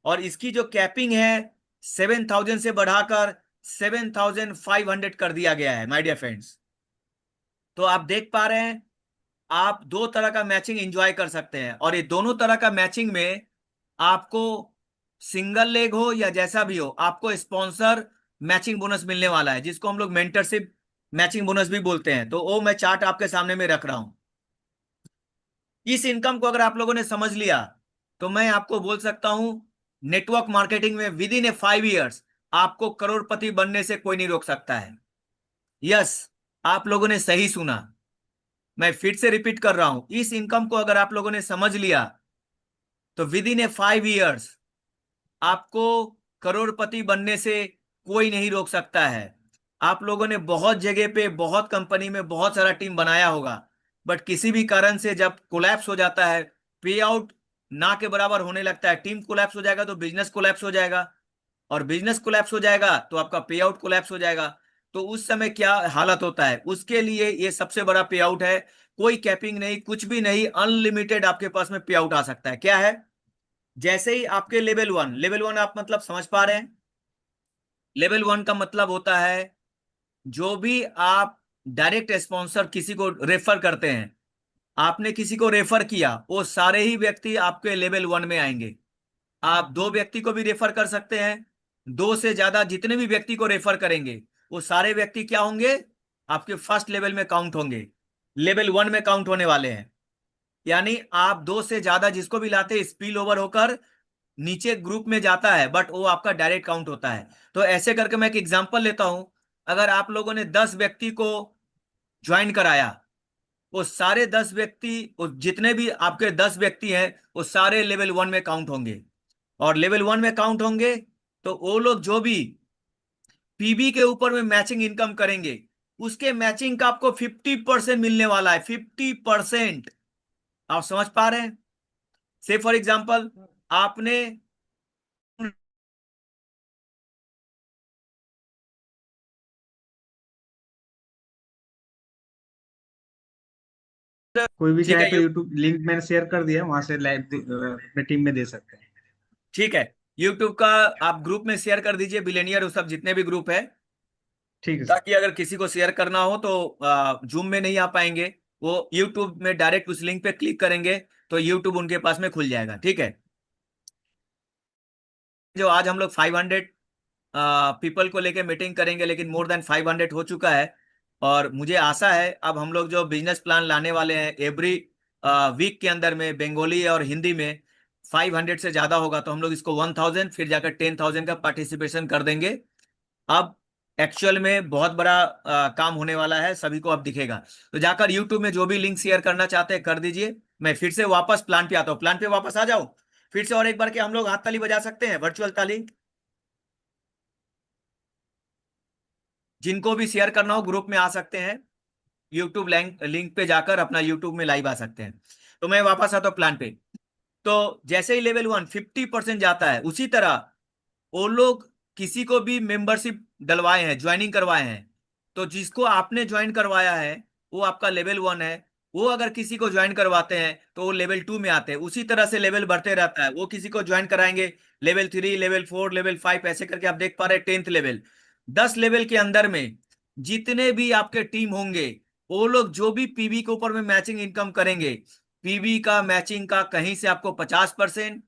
और इसकी जो कैपिंग है 7,000 से बढ़ाकर 7,500 कर दिया गया है माय डियर फ्रेंड्स। तो आप देख पा रहे हैं आप दो तरह का मैचिंग एंजॉय कर सकते हैं, और ये दोनों तरह का मैचिंग में आपको सिंगल लेग हो या जैसा भी हो आपको स्पॉन्सर मैचिंग बोनस मिलने वाला है, जिसको हम लोग मेंटरशिप मैचिंग बोनस भी बोलते हैं। तो वो मैं चार्ट आपके सामने में रख रहा हूं। इस इनकम को अगर आप लोगों ने समझ लिया तो मैं आपको बोल सकता हूं नेटवर्क मार्केटिंग में विद इन ए 5 इयर्स आपको करोड़पति बनने से कोई नहीं रोक सकता है। यस, आप लोगों ने सही सुना। मैं फिर से रिपीट कर रहा हूं, इस इनकम को अगर आप लोगों ने समझ लिया तो विद इन ए 5 इयर्स आपको करोड़पति बनने से कोई नहीं रोक सकता है। आप लोगों ने बहुत जगह पे बहुत कंपनी में बहुत सारा टीम बनाया होगा, बट किसी भी कारण से जब कोलैप्स हो जाता है, पे आउट ना के बराबर होने लगता है, टीम कोलैप्स हो जाएगा तो बिजनेस कोलैप्स हो जाएगा, और बिजनेस कोलैप्स हो जाएगा तो आपका पे आउट कोलैप्स हो जाएगा। तो उस समय क्या हालत होता है, उसके लिए ये सबसे बड़ा पे आउट है। कोई कैपिंग नहीं, कुछ भी नहीं, अनलिमिटेड आपके पास में पे आउट आ सकता है। क्या है? जैसे ही आपके लेवल वन आप मतलब समझ पा रहे हैं? लेवल वन का मतलब होता है जो भी आप डायरेक्ट स्पॉन्सर किसी को रेफर करते हैं, आपने किसी को रेफर किया, वो सारे ही व्यक्ति आपके लेवल वन में आएंगे। आप दो व्यक्ति को भी रेफर कर सकते हैं, दो से ज्यादा जितने भी व्यक्ति को रेफर करेंगे वो सारे व्यक्ति क्या होंगे? आपके फर्स्ट लेवल में काउंट होंगे, लेवल वन में काउंट होने वाले हैं। यानी आप दो से ज्यादा जिसको भी लाते स्पिल ओवर होकर नीचे ग्रुप में जाता है, बट वो आपका डायरेक्ट काउंट होता है। तो ऐसे करके मैं एक एग्जांपल लेता हूं। अगर आप लोगों ने 10 व्यक्ति को ज्वाइन कराया, वो सारे 10 व्यक्ति, वो जितने भी आपके 10 व्यक्ति हैं वो सारे लेवल वन में काउंट होंगे। और लेवल वन में काउंट होंगे तो वो लोग जो भी पीबी के ऊपर में मैचिंग इनकम करेंगे उसके मैचिंग का आपको 50% मिलने वाला है। 50%। आप समझ पा रहे हैं? से फॉर एग्जाम्पल आपने कोई भी ठीक चाहे है तो यूट्यूब लिंक मैंने शेयर कर दिया, वहां से लाइव अपने टीम में दे सकते हैं। ठीक है, यूट्यूब का आप ग्रुप में शेयर कर दीजिए, बिलेनियर वो सब जितने भी ग्रुप है, ठीक है सर। ताकि अगर किसी को शेयर करना हो तो जूम में नहीं आ पाएंगे, वो यूट्यूब में डायरेक्ट उस लिंक पे क्लिक करेंगे तो यूट्यूब उनके पास में खुल जाएगा। ठीक है, जो आज हम लोग 500 पीपल को लेके मीटिंग करेंगे, लेकिन मोर देन 500 हो चुका है। और मुझे आशा है अब हम लोग जो बिजनेस प्लान लाने वाले हैं एवरी वीक के अंदर में बंगाली और हिंदी में 500 से ज्यादा होगा, तो हम लोग इसको 1000 फिर जाकर 10,000 का पार्टिसिपेशन कर देंगे। अब एक्चुअल में बहुत बड़ा काम होने वाला है, सभी को अब दिखेगा। तो जाकर यूट्यूब में जो भी लिंक शेयर करना चाहते हैं कर दीजिए। मैं फिर से वापस प्लान पे आता हूँ, प्लान पे वापस आ जाओ फिर से, और एक बार के हम लोग हाथ ताली बजा सकते हैं, वर्चुअल ताली। जिनको भी शेयर करना हो ग्रुप में आ सकते हैं, यूट्यूब लिंक लिंक पे जाकर अपना यूट्यूब में लाइव आ सकते हैं। तो मैं वापस आता हूँ प्लान पे। तो जैसे ही लेवल वन 50% जाता है, उसी तरह वो लोग किसी को भी मेंबरशिप डलवाए हैं, ज्वाइनिंग करवाए हैं, तो जिसको आपने ज्वाइन करवाया है वो आपका लेवल वन है। वो अगर किसी को ज्वाइन करवाते हैं तो वो लेवल टू में आते हैं। उसी तरह से लेवल बढ़ते रहता है, वो किसी को ज्वाइन कराएंगे level three, level four, level five, ऐसे करके आप देख पा रहे हैं 10th लेवल। 10 लेवल के अंदर में जितने भी आपके टीम होंगे वो लोग जो भी पीवी के ऊपर में मैचिंग इनकम करेंगे, पीवी का मैचिंग का कहीं से आपको 50%,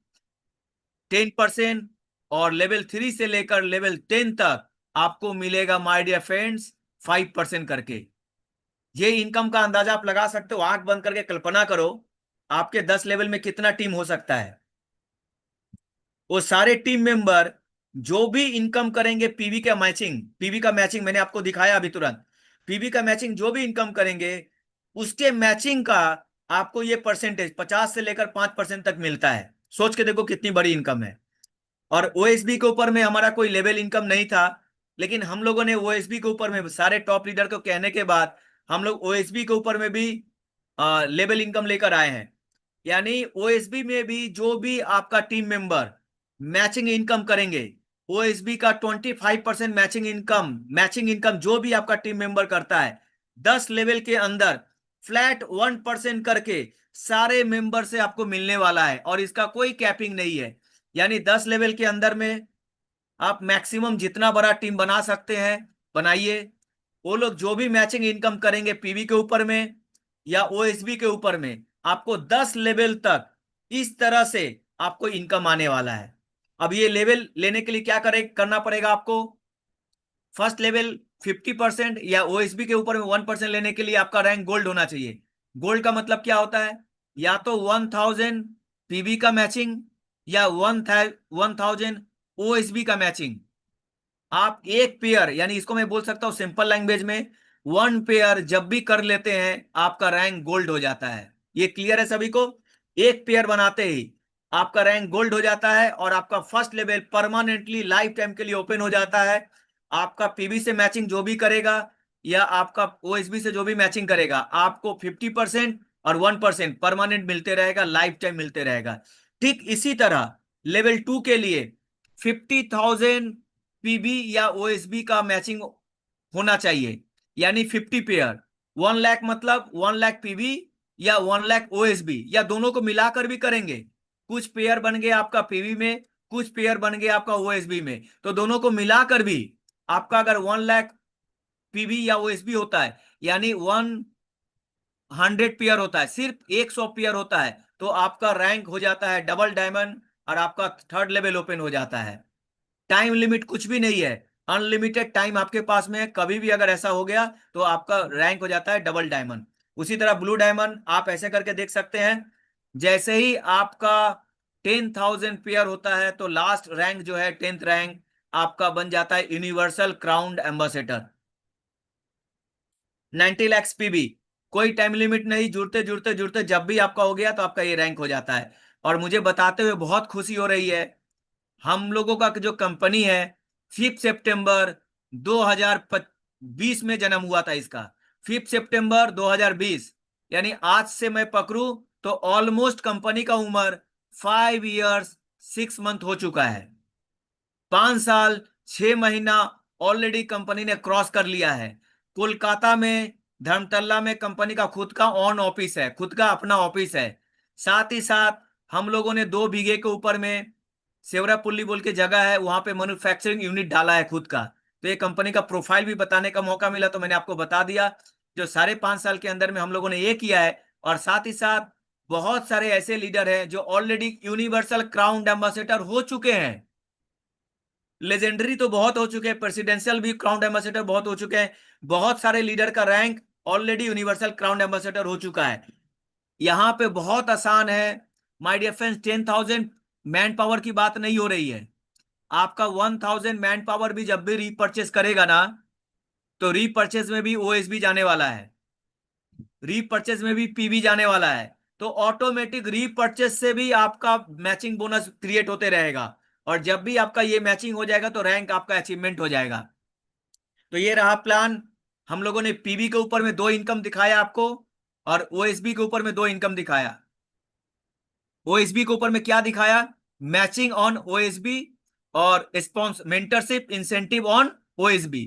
10%, और लेवल थ्री से लेकर लेवल 10 तक आपको मिलेगा माय डियर फ्रेंड्स 5% करके। ये इनकम का अंदाजा आप लगा सकते हो, आंख बंद करके कल्पना करो आपके 10 लेवल में कितना टीम हो सकता है। वो सारे टीम मेंबर जो भी इनकम करेंगे पीवी का मैचिंग मैंने आपको दिखाया अभी तुरंत। पीवी का मैचिंग जो भी इनकम करेंगे उसके मैचिंग का आपको ये परसेंटेज 50 से लेकर 5% तक मिलता है। सोच के देखो कितनी बड़ी इनकम है। और ओएसबी के ऊपर में हमारा कोई लेवल इनकम नहीं था, लेकिन हम लोगों ने ओएसबी के ऊपर में सारे टॉप लीडर को कहने के बाद हम लोग ओएसबी के ऊपर में भी लेवल इनकम लेकर आए हैं। यानी ओएसबी में भी जो भी आपका टीम मेंबर मैचिंग इनकम करेंगे, ओएसबी का 25% मैचिंग इनकम जो भी आपका टीम मेंबर करता है 10 लेवल के अंदर, फ्लैट 1% करके सारे मेंबर से आपको मिलने वाला है, और इसका कोई कैपिंग नहीं है। यानी 10 लेवल के अंदर में आप मैक्सिमम जितना बड़ा टीम बना सकते हैं बनाइए। वो लोग जो भी मैचिंग इनकम करेंगे पीवी के ऊपर में या ओएसबी के ऊपर में, आपको 10 लेवल तक इस तरह से आपको इनकम आने वाला है। अब ये लेवल लेने के लिए क्या करना पड़ेगा आपको? फर्स्ट लेवल 50% या ओएसबी के ऊपर में 1% लेने के लिए आपका रैंक गोल्ड होना चाहिए। गोल्ड का मतलब क्या होता है? या तो 1000 पीवी का मैचिंग या 1000 ओएसबी का मैचिंग। आप एक पेयर, यानी इसको मैं बोल सकता हूं सिंपल लैंग्वेज में, वन पेयर जब भी कर लेते हैं आपका रैंक गोल्ड हो जाता है। ये क्लियर है सभी को? एक पेयर बनाते ही आपका रैंक गोल्ड हो जाता है और आपका first level permanently life time के लिए ओपन हो जाता है। आपका पीवी से मैचिंग जो भी करेगा या आपका ओएसबी से जो भी मैचिंग करेगा, आपको 50% और 1% परमानेंट मिलते रहेगा, लाइफ टाइम मिलते रहेगा। ठीक इसी तरह लेवल 2 के लिए 50,000 पीबी या ओएसबी का मैचिंग होना चाहिए, यानी 50 पेयर। 1 लाख मतलब 1 लाख पीबी या 1 लाख ओएसबी, या दोनों को मिलाकर भी करेंगे। कुछ पेयर बन गए आपका पीवी में, कुछ पेयर बन गए आपका ओएसबी में, तो दोनों को मिलाकर भी आपका अगर 1 लाख पीवी या ओएसबी होता है, यानी 100 पेयर होता है, सिर्फ 100 पेयर होता है, तो आपका रैंक हो जाता है डबल डायमंड और आपका थर्ड लेवल ओपन हो जाता है। टाइम लिमिट कुछ भी नहीं है, अनलिमिटेड टाइम आपके पास में है। कभी भी अगर ऐसा हो गया तो आपका रैंक हो जाता है डबल डायमंड। उसी तरह ब्लू डायमंड आप ऐसे करके देख सकते हैं, जैसे ही आपका 10,000 पेयर होता है तो लास्ट रैंक जो है 10th रैंक आपका बन जाता है universal crown ambassador. 90 lakh PB, कोई टाइम लिमिट नहीं, जुड़ते जुड़ते जुड़ते जब भी आपका हो गया तो आपका ये रैंक हो जाता है। और मुझे बताते हुए बहुत खुशी हो रही है, हम लोगों का जो कंपनी है 5 सितंबर 2020 में जन्म हुआ था इसका। 5 सितंबर 2020, यानी आज से मैं पकड़ू तो ऑलमोस्ट कंपनी का उम्र 5 इयर्स 6 मंथ हो चुका है। 5 साल 6 महीना ऑलरेडी कंपनी ने क्रॉस कर लिया है। कोलकाता में धर्मतल्ला में कंपनी का खुद का ऑन ऑफिस है, खुद का अपना ऑफिस है। साथ ही साथ हम लोगों ने 2 बीघे के ऊपर में सेवरापुल्ली बोल के जगह है, वहां पे मैन्युफैक्चरिंग यूनिट डाला है खुद का। तो ये कंपनी का प्रोफाइल भी बताने का मौका मिला तो मैंने आपको बता दिया, जो 5.5 साल के अंदर में हम लोगों ने ये किया है। और साथ ही साथ बहुत सारे ऐसे लीडर हैं जो ऑलरेडी यूनिवर्सल क्राउन एम्बेसडर हो चुके हैं। लेजेंडरी तो बहुत हो चुके हैं, प्रेसिडेंशियल भी क्राउन एम्बेसडर बहुत हो चुके हैं। बहुत सारे लीडर का rank already universal crown ambassador हो चुका है। यहाँ पे बहुत आसान है my dear friends, 10,000 manpower की बात नहीं हो रही है। आपका 1000 मैन पावर भी जब भी रीपरचेस करेगा ना, तो रीपरचेस में भी ओएसबी जाने वाला है, रीपरचेस में भी पीवी जाने वाला है। तो ऑटोमेटिक रीपरचेस से भी आपका मैचिंग बोनस क्रिएट होते रहेगा, और जब भी आपका ये मैचिंग हो जाएगा तो रैंक आपका अचीवमेंट हो जाएगा। तो ये रहा प्लान। हम लोगों ने पीवी के ऊपर में 2 इनकम दिखाया आपको, और ओएसबी के ऊपर में 2 इनकम दिखाया। ओएसबी के ऊपर में क्या दिखाया? मैचिंग ऑन ओएसबी और spawns mentorship incentive on OSB.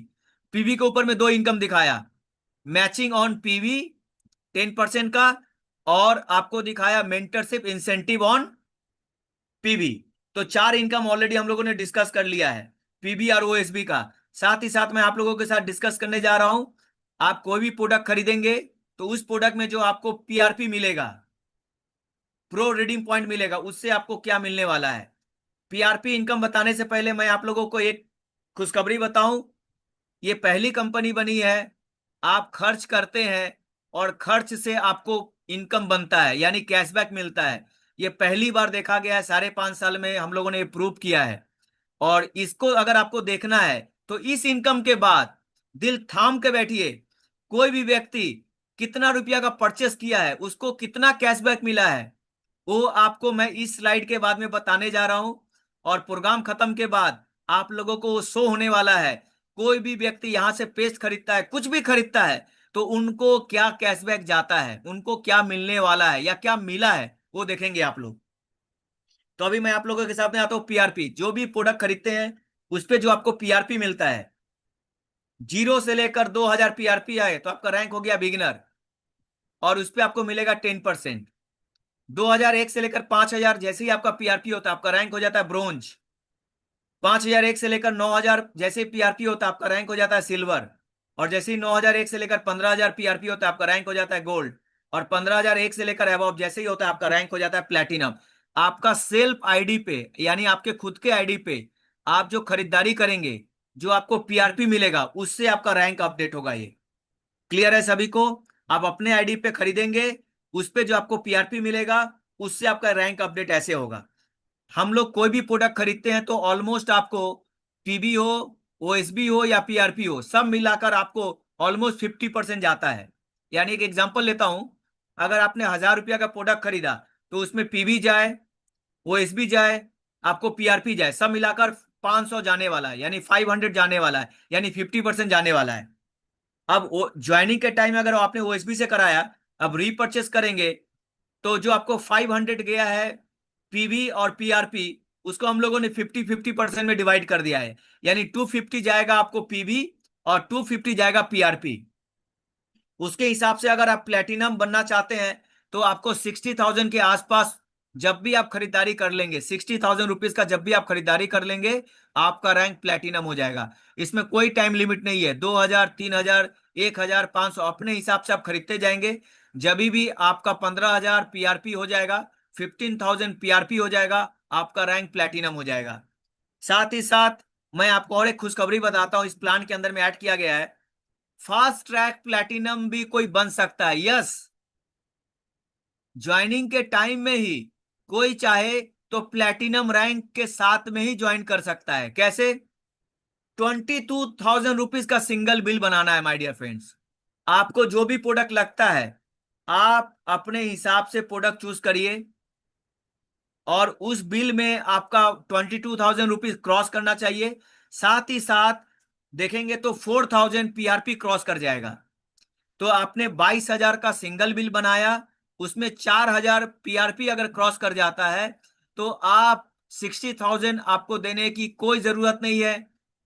PV के ऊपर में 2 इनकम दिखाया, मैचिंग ऑन पीवी 10% का, और आपको दिखाया मेंटरशिप इंसेंटिव ऑन पीवी। तो 4 इनकम ऑलरेडी हम लोगों ने डिस्कस कर लिया है पीवी और ओएसबी का। साथ ही साथ मैं आप लोगों के साथ डिस्कस करने जा रहा हूं, आप कोई भी प्रोडक्ट खरीदेंगे तो उस प्रोडक्ट में जो आपको पीआरपी मिलेगा, प्रो रिडीम पॉइंट मिलेगा, उससे आपको क्या मिलने वाला है। पीआरपी इनकम बताने से पहले मैं आप लोगों को एक खुशखबरी बताऊं, ये पहली कंपनी बनी है, आप खर्च करते हैं और खर्च से आपको इनकम बनता है, यानी कैशबैक मिलता है। ये पहली बार देखा गया है, 5.5 साल में हम लोगों ने प्रूव किया है। और इसको अगर आपको देखना है तो इस इनकम के बाद दिल थाम के बैठिए, कोई भी व्यक्ति कितना रुपया का परचेस किया है, उसको कितना कैशबैक मिला है, वो आपको मैं इस स्लाइड के बाद में बताने जा रहा हूं। और प्रोग्राम खत्म के बाद आप लोगों को वो शो होने वाला है। कोई भी व्यक्ति यहां से पेस्ट खरीदता है, कुछ भी खरीदता है, तो उनको क्या कैशबैक जाता है, उनको क्या मिलने वाला है या क्या मिला है, वो देखेंगे आप लोग। तो अभी मैं आप लोगों के सामने आता हूँ पीआरपी। जो भी प्रोडक्ट खरीदते हैं उस पे जो आपको पीआरपी मिलता है, 0 से लेकर 2,000 पीआरपी आए तो आपका रैंक हो गया बिगिनर। और उस पर आपको मिलेगा 10%। 2001 से लेकर 5000 जैसे ही आपका पीआरपी होता है आपका रैंक हो जाता है ब्रोंज। 5001 से लेकर 9000 जैसे ही पीआरपी होता है आपका रैंक हो जाता है सिल्वर। और जैसे ही 9001 से लेकर 15000 पीआरपी होता है आपका रैंक हो जाता है गोल्ड। और 15001 से लेकर अबव जैसे ही होता है आपका रैंक हो जाता है प्लेटिनम। आपका सेल्फ आईडी पे यानी आपके खुद के आईडी पे आप जो खरीदारी करेंगे, जो आपको पीआरपी मिलेगा, उससे आपका रैंक अपडेट होगा। ये क्लियर है सभी को? आप अपने आईडी पे खरीदेंगे, उस पे जो आपको पीआरपी मिलेगा, उससे आपका रैंक अपडेट ऐसे होगा। हम लोग कोई भी प्रोडक्ट खरीदते हैं तो ऑलमोस्ट आपको पीबी हो, ओएसबी हो या पीआरपी हो, सब मिलाकर आपको ऑलमोस्ट 50% जाता है। यानी एक एग्जांपल लेता हूं, अगर आपने 1000 रुपया का प्रोडक्ट खरीदा तो उसमें पीबी जाए, ओएसबी जाए, आपको पीआरपी जाए, सब मिलाकर 500 जाने वाला है, यानी 500 जाने वाला है, यानी 50% जाने वाला है। अब ज्वाइनिंग के टाइम अगर आपने ओएसबी से कराया, अब रीपर्चेस करेंगे तो जो आपको 500 गया है पीवी और पीआरपी, उसको हम लोगों ने 50-50% में डिवाइड कर दिया है। यानी 250 जाएगा आपको पीवी और 250 जाएगा पीआरपी। उसके हिसाब से अगर आप प्लेटिनम बनना चाहते हैं तो आपको 60,000 के आसपास जब भी आप खरीदारी कर लेंगे, 60,000 रुपीज का जब भी आप खरीदारी कर लेंगे, आपका रैंक प्लेटिनम हो जाएगा। इसमें कोई टाइम लिमिट नहीं है। 2000, 3000, 1500 अपने हिसाब से आप खरीदते जाएंगे। जब भी आपका 15,000 पीआरपी हो जाएगा, 15,000 पीआरपी हो जाएगा, आपका रैंक प्लेटिनम हो जाएगा। साथ ही साथ मैं आपको और एक खुशखबरी बताता हूं, इस प्लान के अंदर में ऐड किया गया है, फास्ट ट्रैक प्लैटिनम भी कोई बन सकता है। यस, ज्वाइनिंग के टाइम में ही कोई चाहे तो प्लैटिनम रैंक के साथ में ही ज्वाइन कर सकता है। कैसे? 22,000 रुपीज का सिंगल बिल बनाना है माय डियर फ्रेंड्स। आपको जो भी प्रोडक्ट लगता है आप अपने हिसाब से प्रोडक्ट चूज करिए, और उस बिल में आपका 22,000 रुपीज क्रॉस करना चाहिए। साथ ही साथ देखेंगे तो 4,000 पीआरपी क्रॉस कर जाएगा। तो आपने 22,000 का सिंगल बिल बनाया, उसमें 4,000 पीआरपी अगर क्रॉस कर जाता है तो आप 60,000 आपको देने की कोई जरूरत नहीं है,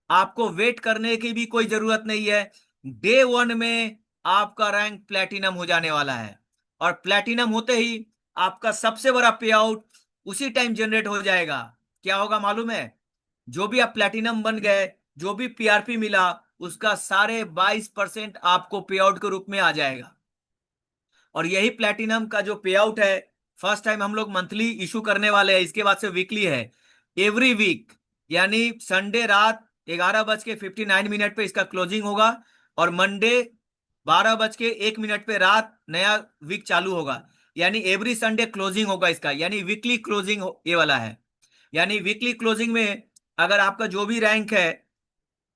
आपको वेट करने की भी कोई जरूरत नहीं है। डे वन में आपका रैंक प्लेटिनम हो जाने वाला है। और प्लेटिनम होते ही आपका सबसे बड़ा पे आउट उसी टाइम जनरेट हो जाएगा। क्या होगा मालूम है? जो भी आप प्लेटिनम बन गए, जो भी पीआरपी मिला, उसका सारे 22% आपको पे आउट के रूप में आ जाएगा। और यही प्लेटिनम का जो पे आउट है, फर्स्ट टाइम हम लोग मंथली इशू करने वाले हैं, इसके बाद से वीकली है। एवरी वीक यानी संडे रात 11:59 पे इसका क्लोजिंग होगा, और मंडे 12:01 पे रात नया वीक चालू होगा। यानी एवरी संडे क्लोजिंग होगा इसका, यानी वीकली क्लोजिंग ये वाला है। यानी वीकली क्लोजिंग में अगर आपका जो भी रैंक है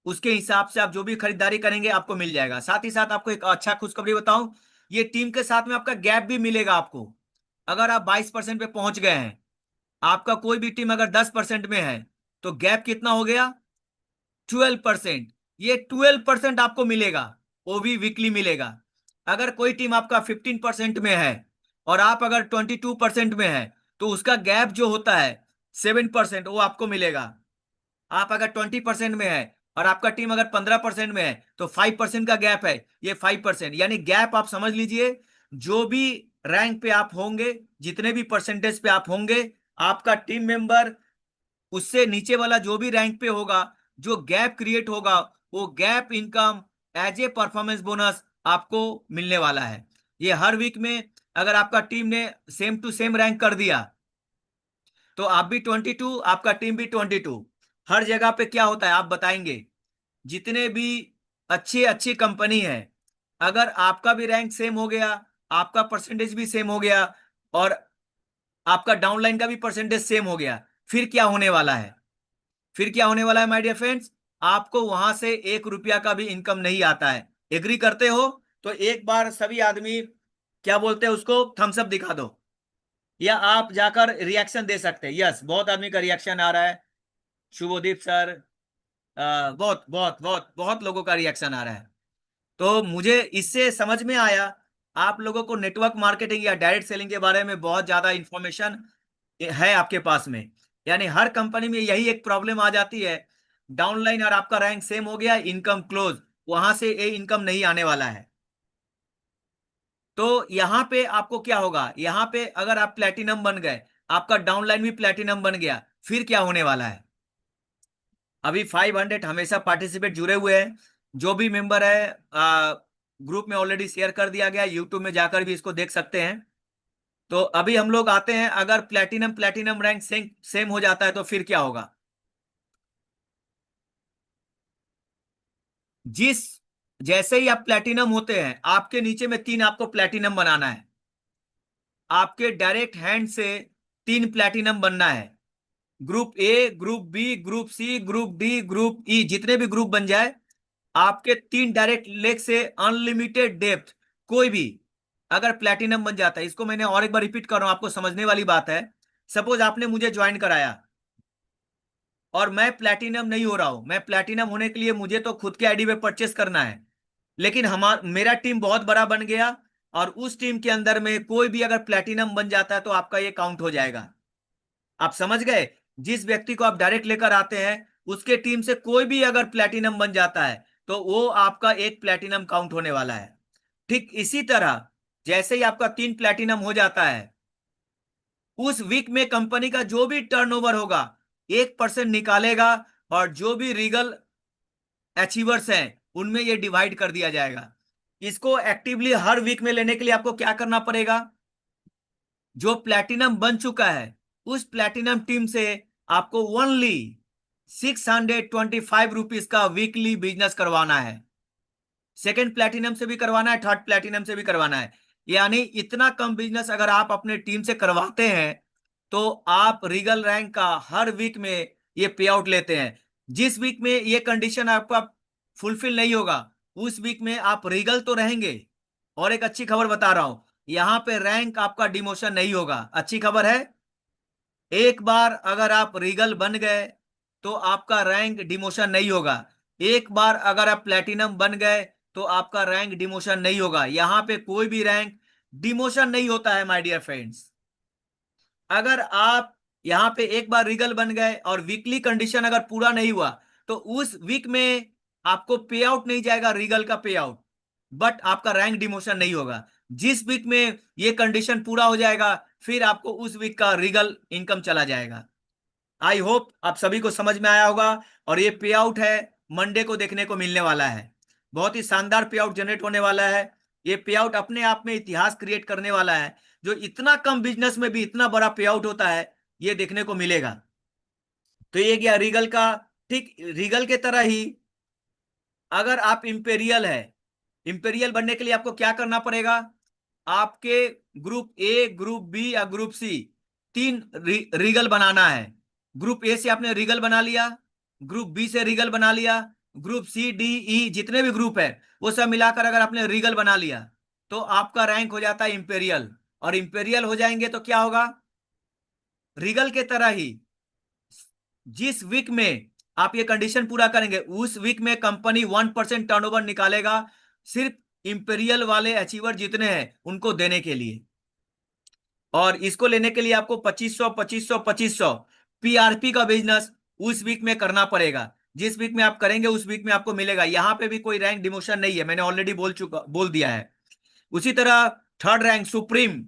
उसके हिसाब से आप जो भी खरीदारी करेंगे आपको मिल जाएगा। साथ ही साथ आपको एक अच्छा खुशखबरी बताऊं, ये टीम के साथ में आपका गैप भी मिलेगा आपको। अगर आप 22% पे पहुंच गए हैं, आपका कोई भी टीम अगर 10% में है, तो गैप कितना हो गया? 12%। ये 12% आपको मिलेगा, वो भी वीकली मिलेगा। अगर कोई टीम आपका 15% में है और आप अगर 22% में है, तो उसका गैप जो होता है 7%, वो आपको मिलेगा। आप अगर 20% में है और आपका टीम अगर 15% में है, तो 5% का गैप है, ये 5%। यानी गैप आप समझ लीजिए, जो भी रैंक पे आप होंगे, जितने भी परसेंटेज पे आप होंगे, आपका टीम मेंबर उससे नीचे वाला जो भी रैंक पे होगा, जो गैप क्रिएट होगा, वो gap income as a performance bonus आपको मिलने वाला है। ये हर वीक में अगर आपका टीम ने सेम टू सेम रैंक कर दिया, तो आप भी 22, आपका टीम भी 22। हर जगह पे क्या होता है आप बताएंगे, जितने भी अच्छी अच्छी कंपनी है, अगर आपका भी रैंक सेम हो गया, आपका परसेंटेज भी सेम हो गया, और आपका डाउनलाइन का भी परसेंटेज सेम हो गया, फिर क्या होने वाला है? फिर क्या होने वाला है माय डियर फ्रेंड्स? आपको वहां से 1 रुपया का भी इनकम नहीं आता है। एग्री करते हो? तो एक बार सभी आदमी क्या बोलते हैं उसको, थम्स अप दिखा दो, या आप जाकर रिएक्शन दे सकते हैं। यस, बहुत आदमी का रिएक्शन आ रहा है। शुभोदीप सर, बहुत बहुत बहुत बहुत लोगों का रिएक्शन आ रहा है। तो मुझे इससे समझ में आया आप लोगों को नेटवर्क मार्केटिंग या डायरेक्ट सेलिंग के बारे में बहुत ज्यादा इंफॉर्मेशन है आपके पास में। यानी हर कंपनी में यही एक प्रॉब्लम आ जाती है, डाउनलाइन और आपका रैंक सेम हो गया, इनकम क्लोज, वहां से ये इनकम नहीं आने वाला है। तो यहां पे आपको क्या होगा, यहां पे अगर आप प्लेटिनम बन गए, आपका डाउनलाइन भी प्लेटिनम बन गया, फिर क्या होने वाला है। अभी 500 हमेशा पार्टिसिपेट जुड़े हुए हैं, जो भी मेंबर है ग्रुप में ऑलरेडी शेयर कर दिया गया, यूट्यूब में जाकर भी इसको देख सकते हैं। तो अभी हम लोग आते हैं, अगर platinum platinum rank same same हो जाता है तो फिर क्या होगा। जिस जैसे ही आप प्लेटिनम होते हैं, आपके नीचे में 3 आपको प्लेटिनम बनाना है, आपके डायरेक्ट हैंड से 3 प्लेटिनम बनना है। Group A, group B, group C, group D, group E, जितने भी ग्रुप बन जाए, आपके 3 डायरेक्ट लेग से अनलिमिटेड डेप्थ कोई भी अगर प्लेटिनम बन जाता है। इसको मैंने और एक बार रिपीट कर रहा हूं, आपको समझने वाली बात है। सपोज आपने मुझे ज्वाइन कराया और मैं प्लेटिनम नहीं हो रहा हूं, मैं प्लेटिनम होने के लिए मुझे तो खुद के आईडी पे परचेस करना है, लेकिन मेरा टीम बहुत बड़ा बन गया और उस टीम के अंदर में कोई भी अगर प्लेटिनम बन जाता है तो आपका ये काउंट हो जाएगा। आप समझ गए। जिस व्यक्ति को आप डायरेक्ट लेकर आते हैं, उसके टीम से कोई भी अगर प्लेटिनम बन जाता है तो वो आपका एक प्लेटिनम काउंट होने वाला है। ठीक इसी तरह जैसे ही आपका 3 प्लेटिनम हो जाता है, उस वीक में कंपनी का जो भी टर्नओवर होगा 1% निकालेगा, और जो भी रीगल अचीवर्स हैं उनमें ये डिवाइड कर दिया जाएगा। इसको एक्टिवली हर वीक में लेने के लिए आपको क्या करना पड़ेगा, जो प्लैटिनम बन चुका है उस प्लैटिनम टीम से आपको ओनली 625 रुपीज का वीकली बिजनेस करवाना है। सेकंड प्लैटिनम से भी करवाना है, थर्ड प्लैटिनम से भी करवाना है। यानी इतना कम बिजनेस अगर आप अपने टीम से करवाते हैं तो आप रीगल रैंक का हर वीक में ये पे आउट लेते हैं। जिस वीक में ये कंडीशन आपका फुलफिल नहीं होगा, उस वीक में आप रीगल तो रहेंगे। और एक अच्छी खबर बता रहा हूं, यहां पे रैंक आपका डिमोशन नहीं होगा। अच्छी खबर है, एक बार अगर आप रीगल बन गए तो आपका रैंक डिमोशन नहीं होगा। एक बार अगर आप प्लेटिनम बन गए तो आपका रैंक डिमोशन नहीं होगा। यहां पे कोई भी रैंक डिमोशन नहीं होता है माय डियर फ्रेंड्स। अगर आप यहां पे एक बार रीगल बन गए और वीकली कंडीशन अगर पूरा नहीं हुआ तो उस वीक में आपको पे आउट नहीं जाएगा रीगल का पे आउट, बट आपका रैंक डिमोशन नहीं होगा। जिस वीक में ये कंडीशन पूरा हो जाएगा फिर आपको उस वीक का रीगल इनकम चला जाएगा। आई होप आप सभी को समझ में आया होगा। और ये पे आउट है मंडे को देखने को मिलने वाला है। बहुत ही शानदार पे आउट जनरेट होने वाला है। ये पे आउट अपने आप में इतिहास क्रिएट करने वाला है। जो इतना कम बिजनेस में भी इतना बड़ा पे आउट होता है, ये देखने को मिलेगा। तो ये गया रीगल का। ठीक रीगल के तरह ही अगर आप इंपेरियल है, इंपेरियल बनने के लिए आपको क्या करना पड़ेगा, आपके ग्रुप ए, ग्रुप बी या ग्रुप सी 3 रीगल बनाना है। ग्रुप ए से आपने रीगल बना लिया, ग्रुप बी से रीगल बना लिया, ग्रुप सी डी ई जितने भी ग्रुप है वो सब मिलाकर अगर आपने रीगल बना लिया तो आपका रैंक हो जाता है इंपेरियल। और इंपेरियल हो जाएंगे तो क्या होगा, रीगल के तरह ही जिस वीक में आप ये कंडीशन पूरा करेंगे उस वीक में कंपनी 1% टर्नओवर निकालेगा, सिर्फ इंपेरियल वाले अचीवर जितने हैं उनको देने के लिए। और इसको लेने के लिए आपको 2500 2500 2500 पीआरपी का बिजनेस उस वीक में करना पड़ेगा। जिस वीक में आप करेंगे उस वीक में आपको मिलेगा। यहां पे भी कोई रैंक डिमोशन नहीं है, मैंने ऑलरेडी बोल दिया है। उसी तरह थर्ड रैंक सुप्रीम,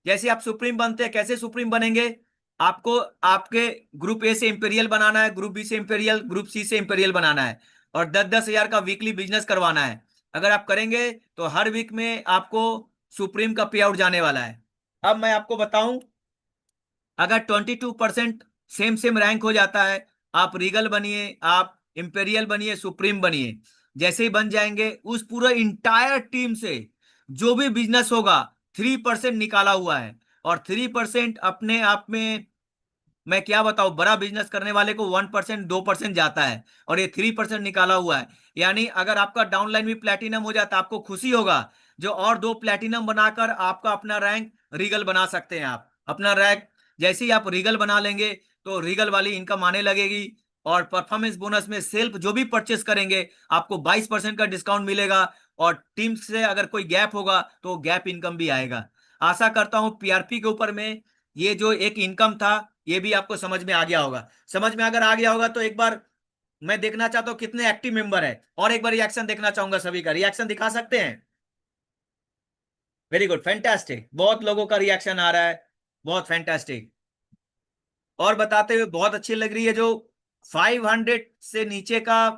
जैसे आप सुप्रीम बनते हैं, कैसे सुप्रीम बनेंगे, आपको आपके ग्रुप ए से इंपेरियल बनाना है, ग्रुप बी से इंपेरियल, ग्रुप सी से इंपेरियल बनाना है, और 10-10 हजार का वीकली बिजनेस करवाना है। अगर आप करेंगे तो हर वीक में आपको सुप्रीम का पे आउट जाने वाला है। अब मैं आपको बताऊं, अगर 22% सेम सेम रैंक हो जाता है, आप रीगल बनिए, आप इंपेरियल बनिए, सुप्रीम बनिए, जैसे ही बन जाएंगे उस पूरे इंटायर टीम से जो भी बिजनेस होगा 3% निकाला हुआ है। और 3% अपने आप में मैं क्या बताऊं, बड़ा बिजनेस करने वाले को 1% 2% जाता है, और ये 3% निकाला हुआ है। यानी अगर आपका डाउनलाइन भी प्लेटिनम हो जाता है आपको खुशी होगा, जो और 2 प्लेटिनम बनाकर आपका अपना रैंक रीगल बना सकते हैं। आप अपना रैंक जैसे ही आप रीगल बना लेंगे तो रीगल वाली इनकम आने लगेगी। और परफॉर्मेंस बोनस में सेल्फ जो भी परचेस करेंगे आपको 22% का डिस्काउंट मिलेगा। और टीम से अगर कोई गैप होगा तो गैप इनकम भी आएगा। आशा करता हूं पीआरपी के ऊपर में ये जो एक इनकम था ये भी आपको समझ में आ गया होगा। समझ में अगर आ गया होगा तो एक बार मैं देखना चाहता हूं कितने एक्टिव मेंबर है, और एक बार रिएक्शन देखना चाहूंगा। सभी का रिएक्शन दिखा सकते हैं। वेरी गुड, फैंटास्टिक, बहुत लोगों का रिएक्शन आ रहा है, बहुत फैंटास्टिक। और बताते हुए बहुत अच्छी लग रही है। जो 500 से नीचे का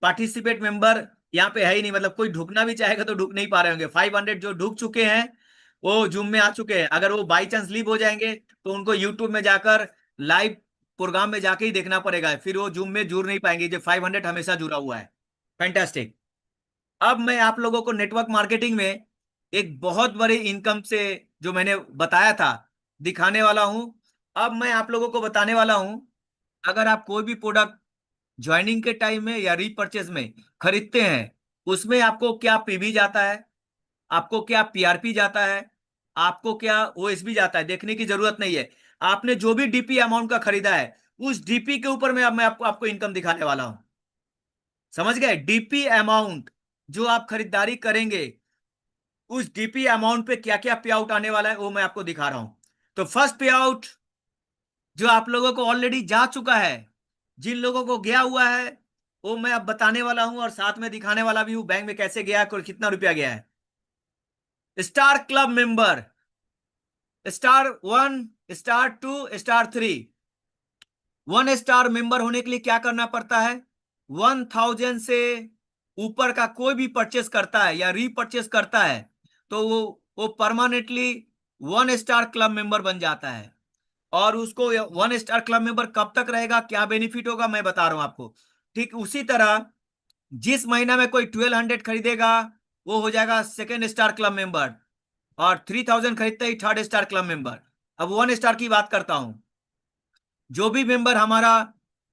पार्टिसिपेट मेंबर यहाँ पे है ही नहीं, मतलब कोई ढुकना भी चाहेगा तो ढुक नहीं पा रहे होंगे। 500 जो ढुक चुके हैं वो जूम में आ चुके हैं। अगर वो बाई चांस लीव हो जाएंगे तो उनको यूट्यूब में जाकर लाइव प्रोग्राम में जाके ही देखना पड़ेगा, फिर वो जूम में जुड़ नहीं पाएंगे। जो 500 हमेशा जुड़ा हुआ है। फैंटास्टिक। अब मैं आप लोगों को नेटवर्क मार्केटिंग में एक बहुत बड़ी इनकम से, जो मैंने बताया था, दिखाने वाला हूं। अब मैं आप लोगों को बताने वाला हूं, अगर आप कोई भी प्रोडक्ट ज्वाइनिंग के टाइम में या रीपर्चेज में खरीदते हैं, उसमें आपको क्या पीवी जाता है, आपको क्या पीआरपी जाता है, आपको क्या ओएसबी जाता है, देखने की जरूरत नहीं है। आपने जो भी डीपी अमाउंट का खरीदा है, उस डीपी के ऊपर में अब मैं आपको इनकम दिखाने वाला हूं। समझ गए? डीपी अमाउंट जो आप खरीदारी करेंगे, उस डीपी अमाउंट पे क्या क्या पे आउट आने वाला है वो मैं आपको दिखा रहा हूं। तो फर्स्ट पे आउट जो आप लोगों को ऑलरेडी जा चुका है, जिन लोगों को गया हुआ है, वो मैं अब बताने वाला हूं और साथ में दिखाने वाला भी हूं बैंक में कैसे गया है और कितना रुपया गया है। Star club member, star 1, star 2, star 3। 1 star member होने के लिए क्या करना पड़ता है? 1000 से ऊपर का कोई भी परचेस करता है या रीपरचेस करता है तो वो परमानेंटली 1 स्टार क्लब मेंबर बन जाता है। और उसको 1 स्टार क्लब मेंबर कब तक रहेगा, क्या बेनिफिट होगा, मैं बता रहा हूं आपको। ठीक उसी तरह जिस महीना में कोई 1200 खरीदेगा, वो हो जाएगा 2 स्टार क्लब मेंबर। और 3000 खरीदते ही 3 स्टार क्लब मेंबर। अब 1 स्टार की बात करता हूं। जो भी मेंबर हमारा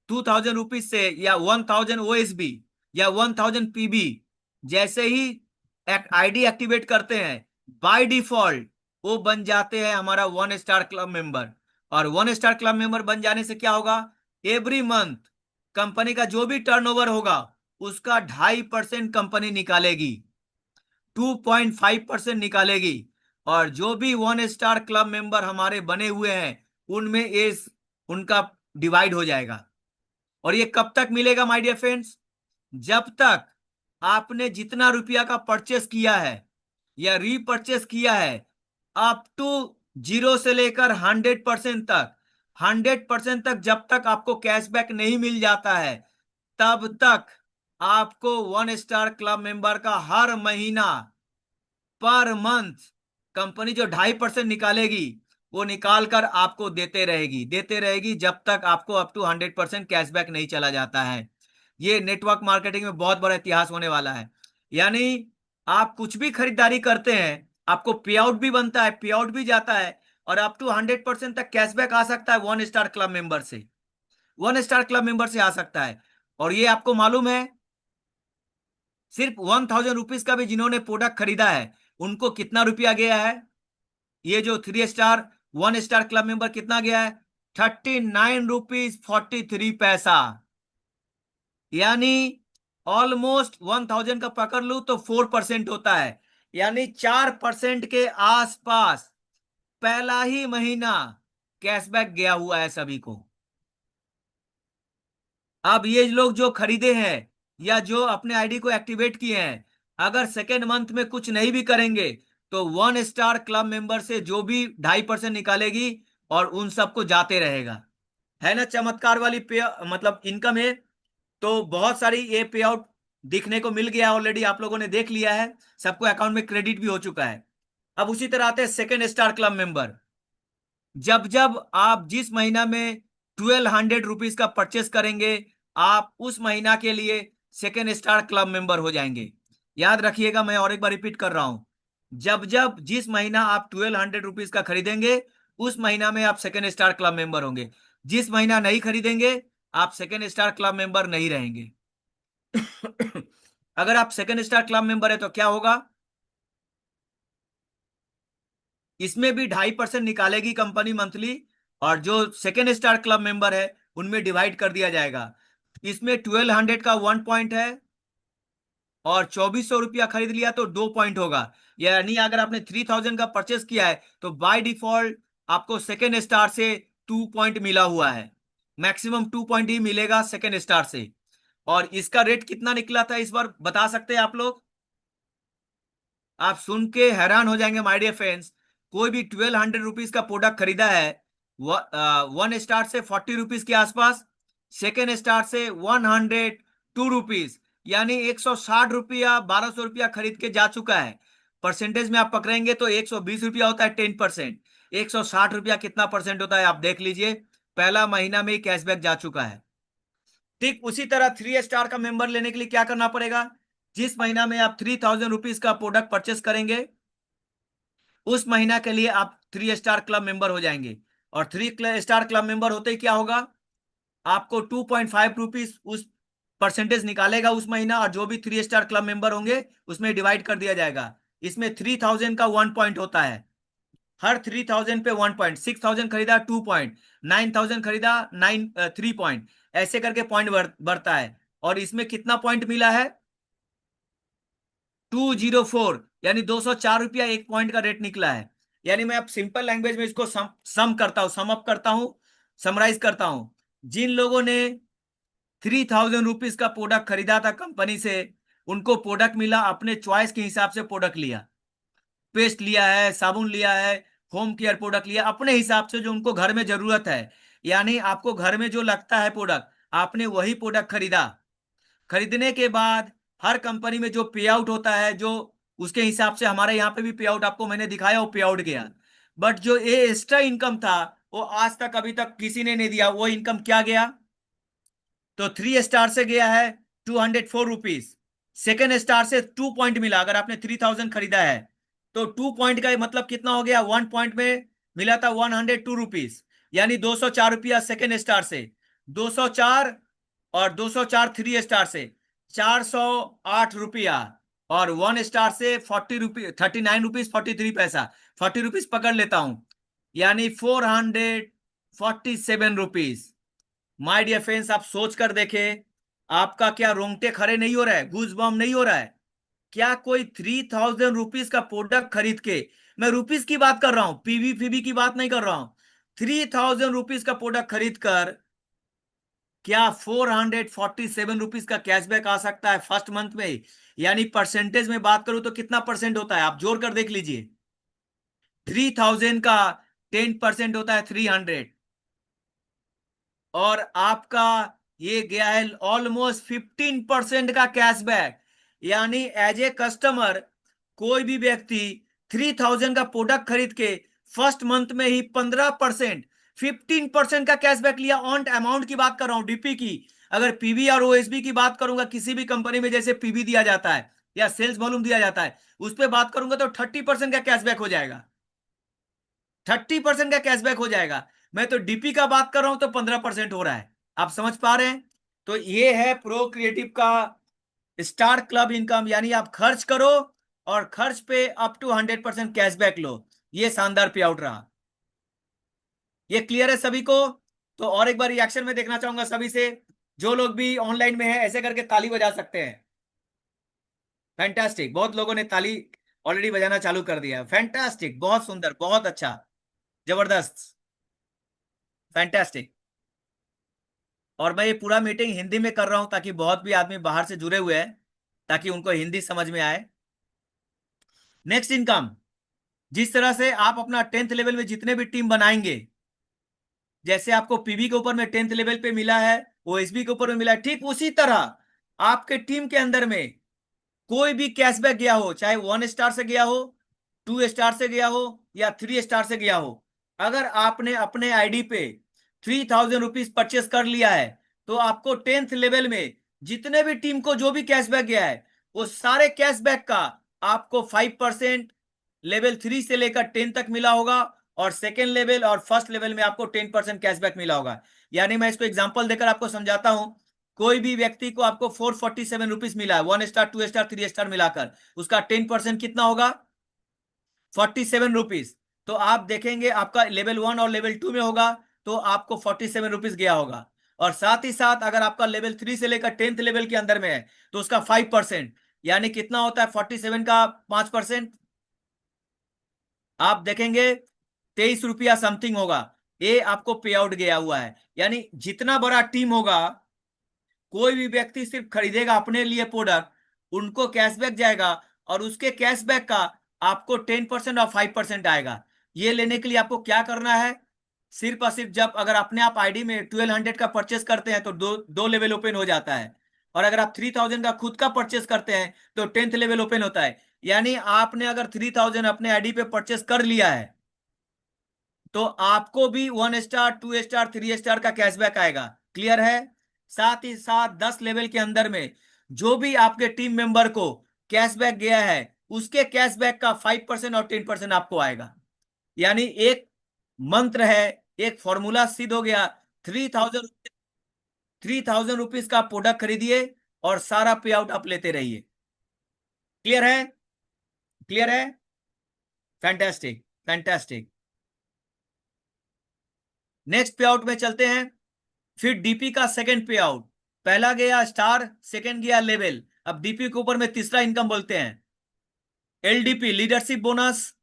2000 रुपीज से या 1000 ओएसबी या 1000 पीबी जैसे ही आईडी एक्टिवेट करते हैं, बाय डिफॉल्ट वो बन जाते हैं हमारा 1 स्टार क्लब मेंबर। और 1 स्टार क्लब मेंबर बन जाने से क्या होगा? एवरी मंथ कंपनी का जो भी टर्नओवर होगा, उसका 2.5% कंपनी निकालेगी, 2.5% निकालेगी। और जो भी 1 स्टार क्लब मेंबर हमारे बने हुए हैं, उनमें इस उनका डिवाइड हो जाएगा। और ये कब तक मिलेगा माय डियर फ्रेंड्स? जब तक आपने जितना रुपया का परचेस किया है या रीपरचेस किया है, अप टू 0 से लेकर 100% तक, 100% तक जब तक आपको कैशबैक नहीं मिल जाता है, तब तक आपको 1 स्टार क्लब मेंबर का हर महीना, पर मंथ, कंपनी जो 2.5% निकालेगी, वो निकाल कर आपको देते रहेगी, देते रहेगी, जब तक आपको अप टू 100% कैशबैक नहीं चला जाता है। ये नेटवर्क मार्केटिंग में बहुत बड़ा इतिहास होने वाला है। यानी आप कुछ भी खरीदारी करते हैं, आपको पे आउट भी बनता है, पे आउट भी जाता है, और अप टू 100% तक कैशबैक आ सकता है 1 स्टार क्लब मेंबर से। 1 स्टार क्लब मेंबर से आ सकता है। और ये आपको मालूम है, सिर्फ 1000 रुपीज का भी जिन्होंने प्रोडक्ट खरीदा है, उनको कितना रुपया गया है? ये जो 3 स्टार 1 स्टार क्लब मेंबर कितना गया है? 39 रुपीज 43 पैसा। यानी ऑलमोस्ट 1000 का पकड़ लू तो 4% होता है, यानी 4% के आसपास पहला ही महीना कैशबैक गया हुआ है सभी को। अब ये लोग जो खरीदे हैं या जो अपने आईडी को एक्टिवेट किए हैं, अगर सेकेंड मंथ में कुछ नहीं भी करेंगे, तो 1 स्टार क्लब मेंबर से जो भी 2.5% निकालेगी और उन सबको जाते रहेगा। है ना चमत्कार वाली पे, मतलब इनकम है। तो बहुत सारी ये पे आउट दिखने को मिल गया, ऑलरेडी आप लोगों ने देख लिया है, सबको अकाउंट में क्रेडिट भी हो चुका है। अब उसी तरह आते हैं 2 स्टार क्लब मेंबर। जब जब आप जिस महीना में 1200 रुपीज का परचेस करेंगे, आप उस महीना के लिए 2 स्टार क्लब मेंबर हो जाएंगे। याद रखिएगा, मैं और एक बार रिपीट कर रहा हूं। जब जब जिस महीना आप 1200 रुपीज का खरीदेंगे, उस महीना में आप 2 स्टार क्लब मेंबर होंगे। जिस महीना नहीं खरीदेंगे, आप 2 स्टार क्लब मेंबर नहीं रहेंगे। अगर आप 2 स्टार क्लब मेंबर है तो क्या होगा? इसमें भी 2.5% निकालेगी कंपनी मंथली, और जो 2 स्टार क्लब मेंबर है उनमें डिवाइड कर दिया जाएगा। इसमें 1200 का 1 पॉइंट है, और 2400 रुपया खरीद लिया तो 2 पॉइंट होगा। यानी अगर आपने 3000 का परचेस किया है तो बाय डिफॉल्ट आपको 2 स्टार से 2 पॉइंट मिला हुआ है। मैक्सिमम 2 पॉइंट ही मिलेगा 2 स्टार से। और इसका रेट कितना निकला था इस बार, बता सकते हैं आप लोग? आप सुन के हैरान हो जाएंगे माय डियर फ्रेंड्स। कोई भी 1200 रुपीज का प्रोडक्ट खरीदा है, 1 स्टार से 40 रुपीज के आसपास, सेकेंड स्टार से 102 रुपीज, यानी 160 रुपया 1200 रुपया खरीद के जा चुका है। परसेंटेज में आप पकड़ेंगे तो 120 रुपया होता है 10%। 160 रुपया कितना परसेंट होता है आप देख लीजिए, पहला महीना में ही कैशबैक जा चुका है। ठीक उसी तरह 3 स्टार का मेंबर लेने के लिए क्या करना पड़ेगा, जिस महीना में आप 3000 रुपीज का प्रोडक्ट परचेस करेंगे, उस महीना के लिए आप 3 स्टार क्लब मेंबर हो जाएंगे। और 3 स्टार क्लब मेंबर होते ही क्या होगा, आपको 2.5 रुपीज उस परसेंटेज निकालेगा उस महीना, और जो भी 3 स्टार क्लब मेंबर होंगे उसमें डिवाइड कर दिया जाएगा। इसमें 3000 का 1 पॉइंट होता है, हर 3000 पे 1 पॉइंट, 6000 खरीदा 2 पॉइंट, 9000 खरीदा 3 पॉइंट, ऐसे करके पॉइंट बढ़ता है। और इसमें कितना पॉइंट मिला है, 204, यानी 204 रुपया एक पॉइंट का रेट निकला है। यानी मैं अब सिंपल लैंग्वेज में इसको सम करता हूं, सम अप करता हूं, समराइज करता हूं। जिन लोगों ने 3000 रुपीज का प्रोडक्ट खरीदा था कंपनी से, उनको प्रोडक्ट मिला, अपने चॉइस के हिसाब से प्रोडक्ट लिया, पेस्ट लिया है, साबुन लिया है, होम केयर प्रोडक्ट लिया, अपने हिसाब से जो उनको घर में जरूरत है। यानी आपको घर में जो लगता है प्रोडक्ट, आपने वही प्रोडक्ट खरीदा। खरीदने के बाद हर कंपनी में जो पे आउट होता है, जो उसके हिसाब से हमारे यहाँ पे भी पे आउट आपको मैंने दिखाया, वो पे आउट गया। बट जो ये एक्स्ट्रा इनकम था, वो आज तक अभी तक किसी ने नहीं दिया। वो इनकम क्या गया, तो 3 स्टार से गया है 204 रुपीज, सेकेंड स्टार से 2 पॉइंट मिला। अगर आपने 3000 खरीदा है तो 2 पॉइंट का मतलब कितना हो गया, 1 पॉइंट में मिला था 102 रुपीज, यानी 204 रुपया सेकेंड स्टार से, 204, और 204 3 स्टार से 408 रुपया, और 1 स्टार से 40 रुपये 39 रुपीज 43 पैसा, 40 रुपीज पकड़ लेता हूं, यानी 447 रुपीज। माय डियर फ्रेंड्स, आप सोच कर देखें, आपका क्या रोंगटे खड़े नहीं हो रहा है, गूज बम नहीं हो रहा है? क्या कोई 3000 रुपीज का प्रोडक्ट खरीद के, मैं रुपीज की बात कर रहा हूं, पीवी फीवी की बात नहीं कर रहा हूं, 3000 रुपीज का प्रोडक्ट खरीद कर क्या 447 रुपीज का कैशबैक आ सकता है फर्स्ट मंथ में ही? यानी परसेंटेज में बात करूं तो कितना परसेंट होता है, आप जोड़ कर देख लीजिए। 3000 का 10% होता है 300, और आपका ये गया है ऑलमोस्ट 15% का कैशबैक। यानी एज ए कस्टमर, कोई भी व्यक्ति 3000 का प्रोडक्ट खरीद के फर्स्ट मंथ में ही 15%, 15% का कैशबैक लिया। ऑन अमाउंट की बात कर रहा हूं, डीपी की। अगर पीवी और ओएसबी की बात करूंगा, किसी भी कंपनी में जैसे पीवी दिया जाता है या सेल्स वॉल्यूम दिया जाता है, उस पर बात करूंगा तो 30% का कैशबैक हो जाएगा, 30% का कैशबैक हो जाएगा। मैं तो डीपी का बात कर रहा हूं तो 15% हो रहा है। आप समझ पा रहे हैं? तो ये है प्रो क्रिएटिव का स्टार क्लब इनकम, यानी आप खर्च करो और खर्च पे अप टू 100% कैशबैक लो। ये शानदार पे आउट रहा। ये क्लियर है सभी को? तो और एक बार रिएक्शन में देखना चाहूंगा सभी से। जो लोग भी ऑनलाइन में है, ऐसे करके ताली बजा सकते हैं। फैंटास्टिक, बहुत लोगों ने ताली ऑलरेडी बजाना चालू कर दिया। फैंटास्टिक, बहुत सुंदर, बहुत अच्छा, जबरदस्त, फैंटास्टिक। और मैं ये पूरा मीटिंग हिंदी में कर रहा हूं ताकि बहुत भी आदमी बाहर से जुड़े हुए हैं, ताकि उनको हिंदी समझ में आए। नेक्स्ट इनकम, जिस तरह से आप अपना 10th लेवल में जितने भी टीम बनाएंगे, जैसे आपको पीवी के ऊपर में 10th लेवल पे मिला है, ओएसबी के ऊपर में मिला है, ठीक उसी तरह आपके टीम के अंदर में कोई भी कैशबैक गया हो, चाहे 1 स्टार से गया हो, 2 स्टार से गया हो, या 3 स्टार से गया हो, अगर आपने अपने आईडी पे 3000 रुपीज परचेस कर लिया है, तो आपको 10th लेवल में जितने भी टीम को जो भी कैशबैक गया है, वो सारे कैशबैक का आपको 5% लेवल 3 से लेकर 10 तक मिला होगा, और सेकेंड लेवल और फर्स्ट लेवल में आपको 10% कैशबैक मिला होगा। यानी मैं इसको एग्जांपल देकर आपको समझाता हूं। कोई भी व्यक्ति को आपको 447 रुपीज मिला है, 1 स्टार 2 स्टार 3 स्टार मिलाकर, उसका 10% कितना होगा, 47 रुपीज। तो आप देखेंगे आपका लेवल 1 और लेवल 2 में होगा, तो आपको 47 रुपीज गया होगा। और साथ ही साथ अगर आपका लेवल 3 से लेकर 10th लेवल के अंदर में है, तो उसका 5%, यानी कितना होता है 47 का 5%, आप देखेंगे 23 रुपया समथिंग होगा। ये आपको पे आउट गया हुआ है। यानी जितना बड़ा टीम होगा, कोई भी व्यक्ति सिर्फ खरीदेगा अपने लिए प्रोडक्ट, उनको कैशबैक जाएगा, और उसके कैशबैक का आपको 10% और 5% आएगा। ये लेने के लिए आपको क्या करना है, सिर्फ और सिर्फ जब अगर अपने आप आईडी में 1200 का परचेस करते हैं तो दो लेवल ओपन हो जाता है, और अगर आप 3000 का खुद का परचेस करते हैं तो 10th लेवल ओपन होता है। यानी आपने अगर 3000 अपने आईडी पे परचेस कर लिया है तो आपको भी 1 स्टार 2 स्टार 3 स्टार का कैशबैक आएगा। क्लियर है? साथ ही साथ 10 लेवल के अंदर में जो भी आपके टीम मेंबर को कैशबैक गया है उसके कैशबैक का 5% और 10% आपको आएगा। यानी एक मंत्र है, एक फॉर्मूला सिद्ध हो गया। 3000 रुपीज का प्रोडक्ट खरीदिए और सारा पे आउट आप लेते रहिए। क्लियर है? क्लियर है? Fantastic fantastic. नेक्स्ट पे आउट में चलते हैं। फिर डीपी का सेकंड पे आउट, पहला गया स्टार, सेकंड गया लेवल, अब डीपी के ऊपर में तीसरा इनकम बोलते हैं LDP, leadership bonus.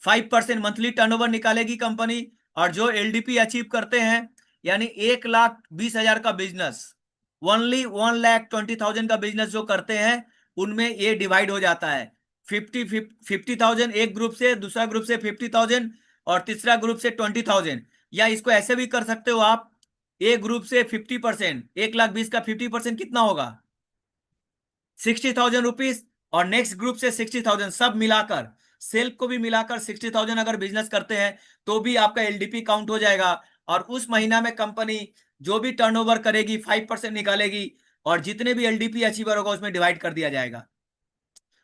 5% monthly turnover निकालेगी कंपनी, और जो एलडीपी अचीव करते हैं यानी 1,20,000 का बिजनेस, ओनली 1,20,000 का बिजनेस जो करते हैं उनमें ये डिवाइड हो जाता है। 50,000 एक ग्रुप से, दूसरा ग्रुप से 50,000 और तीसरा ग्रुप से 20,000। या इसको ऐसे भी कर सकते हो आप, एक ग्रुप से 50%, 1,20,000 का 50% कितना होगा, 60,000 रुपीज, और नेक्स्ट ग्रुप से 60,000, सब मिलाकर सेल्फ को भी मिलाकर 60,000 अगर बिजनेस करते हैं तो भी आपका एलडीपी काउंट हो जाएगा। और उस महीना में कंपनी जो भी टर्नओवर करेगी 5% निकालेगी, और जितने भी एलडीपी अचीवर होगा उसमें डिवाइड कर दिया जाएगा।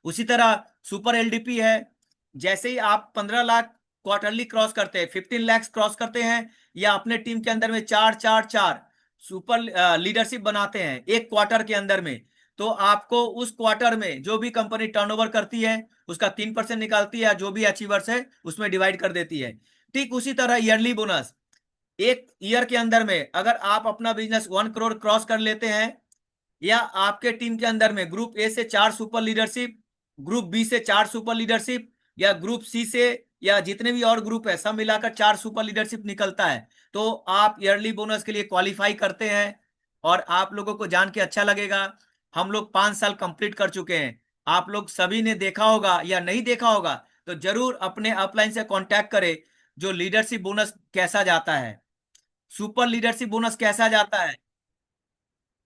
उसी तरह सुपर एलडीपी है, जैसे ही आप 15 लाख क्वार्टरली क्रॉस करते हैं, 15 लाख क्रॉस करते हैं, या अपने टीम के अंदर में 4 4 4 सुपर लीडरशिप बनाते हैं एक क्वार्टर के अंदर में, तो आपको उस क्वार्टर में जो भी कंपनी टर्नओवर करती है उसका 3% निकालती है, जो भी अचीवर्स है उसमें डिवाइड कर देती है। ठीक उसी तरह ईयरली बोनस, एक ईयर के अंदर में अगर आप अपना बिजनेस 1 करोड़ क्रॉस कर लेते हैं, या आपके टीम के अंदर में ग्रुप ए से 4 सुपर लीडरशिप, ग्रुप बी से 4 सुपर लीडरशिप, या ग्रुप सी से, या जितने भी और ग्रुप है सब मिलाकर 4 सुपर लीडरशिप निकलता है, तो आप ईयरली बोनस के लिए क्वालिफाई करते हैं। और आप लोगों को जान के अच्छा लगेगा, हम लोग 5 साल कंप्लीट कर चुके हैं। आप लोग सभी ने देखा होगा या नहीं देखा होगा तो जरूर अपने अपलाइन से कांटेक्ट करें, जो लीडरशिप बोनस कैसा जाता है, सुपर लीडरशिप बोनस कैसा जाता है,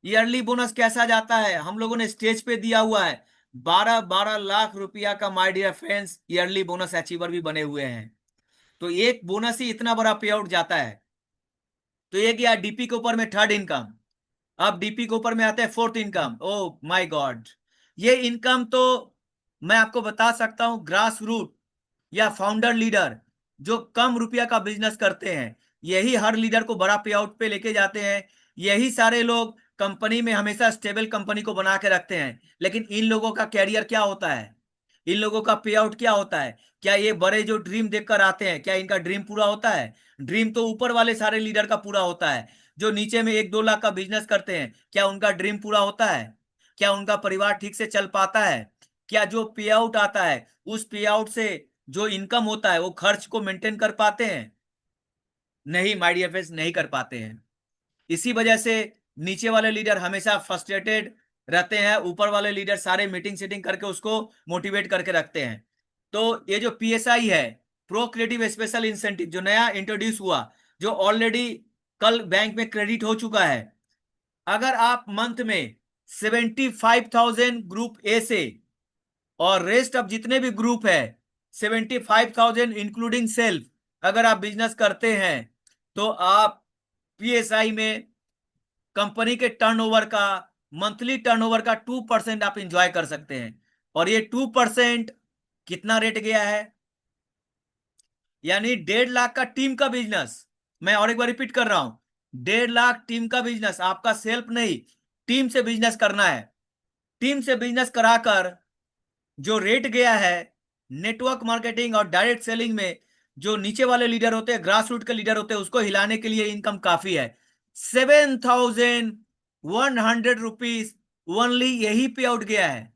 ईयरली बोनस कैसा जाता है। हम लोगों ने स्टेज पे दिया हुआ है 12-12 लाख रुपया का, my dear friends, yearly bonus achiever भी बने हुए हैं। तो एक बोनस ही इतना बड़ा पे आउट जाता है। तो ये गया डीपी के ऊपर में थर्ड इनकम। अब डीपी के ऊपर में आता है fourth income. Oh my God, ये इनकम तो मैं आपको बता सकता हूं, ग्रास रूट या फाउंडर लीडर जो कम रुपया का बिजनेस करते हैं यही हर लीडर को बड़ा पे आउट पे लेके जाते हैं। यही सारे लोग कंपनी में हमेशा स्टेबल कंपनी को बना के रखते हैं। लेकिन इन लोगों का कैरियर क्या होता है, इन लोगों का पे आउट क्या होता है? क्या ये बड़े जो ड्रीम देखकर आते हैं क्या इनका ड्रीम पूरा होता है? ड्रीम तो ऊपर वाले सारे लीडर का पूरा होता है। जो नीचे में 1-2 लाख का बिजनेस करते हैं क्या उनका ड्रीम पूरा होता है? क्या उनका परिवार ठीक से चल पाता है? क्या जो पे आउट आता है उस पे आउट से जो इनकम होता है वो खर्च को मेंटेन कर पाते हैं? नहीं माय डियर फ्रेंड्स, नहीं कर पाते हैं। इसी वजह से नीचे वाले लीडर हमेशा फ्रस्ट्रेटेड रहते हैं, ऊपर वाले लीडर सारे मीटिंग सीटिंग करके उसको मोटिवेट करके रखते हैं। तो ये जो पीएसआई है, प्रो क्रिएटिव स्पेशल इंसेंटिव, जो नया इंट्रोड्यूस हुआ, जो ऑलरेडी कल बैंक में क्रेडिट हो चुका है, अगर आप मंथ में 75,000 ग्रुप ए से और रेस्ट अब जितने भी ग्रुप है 75,000 इंक्लूडिंग सेल्फ अगर आप बिजनेस करते हैं तो आप पीएसआई में कंपनी के टर्नओवर का, मंथली टर्नओवर का 2% आप इंजॉय कर सकते हैं। और ये 2% कितना रेट गया है, यानी 1.5 लाख का टीम का बिजनेस। मैं और एक बार रिपीट कर रहा हूं, 1.5 लाख टीम का बिजनेस, आपका सेल्फ नहीं, टीम से बिजनेस करना है। टीम से बिजनेस कराकर जो रेट गया है नेटवर्क मार्केटिंग और डायरेक्ट सेलिंग में, जो नीचे वाले लीडर होते हैं, ग्रास रूट के लीडर होते हैं, उसको हिलाने के लिए इनकम काफी है। 7,100 रुपीज ओनली, यही पे आउट गया है,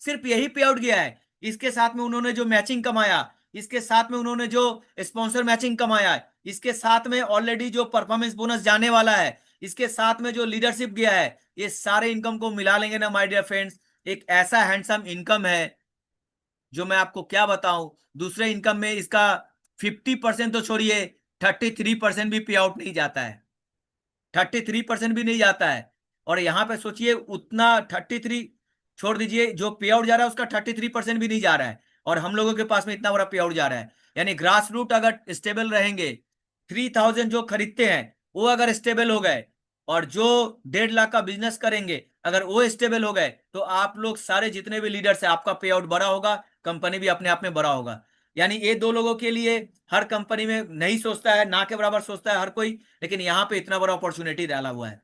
सिर्फ यही पे आउट गया है। इसके साथ में उन्होंने जो मैचिंग कमाया, इसके साथ में उन्होंने जो स्पॉन्सर मैचिंग कमाया, इसके साथ में ऑलरेडी जो परफॉर्मेंस बोनस जाने वाला है, इसके साथ में जो लीडरशिप गया है, ये सारे इनकम को मिला लेंगे ना माय डियर फ्रेंड्स, एक ऐसा हैंडसम इनकम है जो मैं आपको क्या बताऊं, दूसरे इनकम में इसका 50% तो छोड़िए, 33% भी पे आउट नहीं जाता है, 33% भी नहीं जाता है। और यहाँ पे सोचिए उतना 33 छोड़ दीजिए, जो पे आउट जा रहा है उसका 33% भी नहीं जा रहा है, और हम लोगों के पास में इतना बड़ा पे आउट जा रहा है। यानी ग्रास रूट अगर स्टेबल रहेंगे, 3000 जो खरीदते हैं वो अगर स्टेबल हो गए, और जो 1.5 लाख का बिजनेस करेंगे अगर वो स्टेबल हो गए, तो आप लोग सारे जितने भी लीडर्स है, आपका पे आउट बड़ा होगा, कंपनी भी अपने आप में बड़ा होगा। यानी ये दो लोगों के लिए हर कंपनी में नहीं सोचता है, ना के बराबर सोचता है हर कोई, लेकिन यहाँ पे इतना बड़ा अपॉर्चुनिटी डाला हुआ है।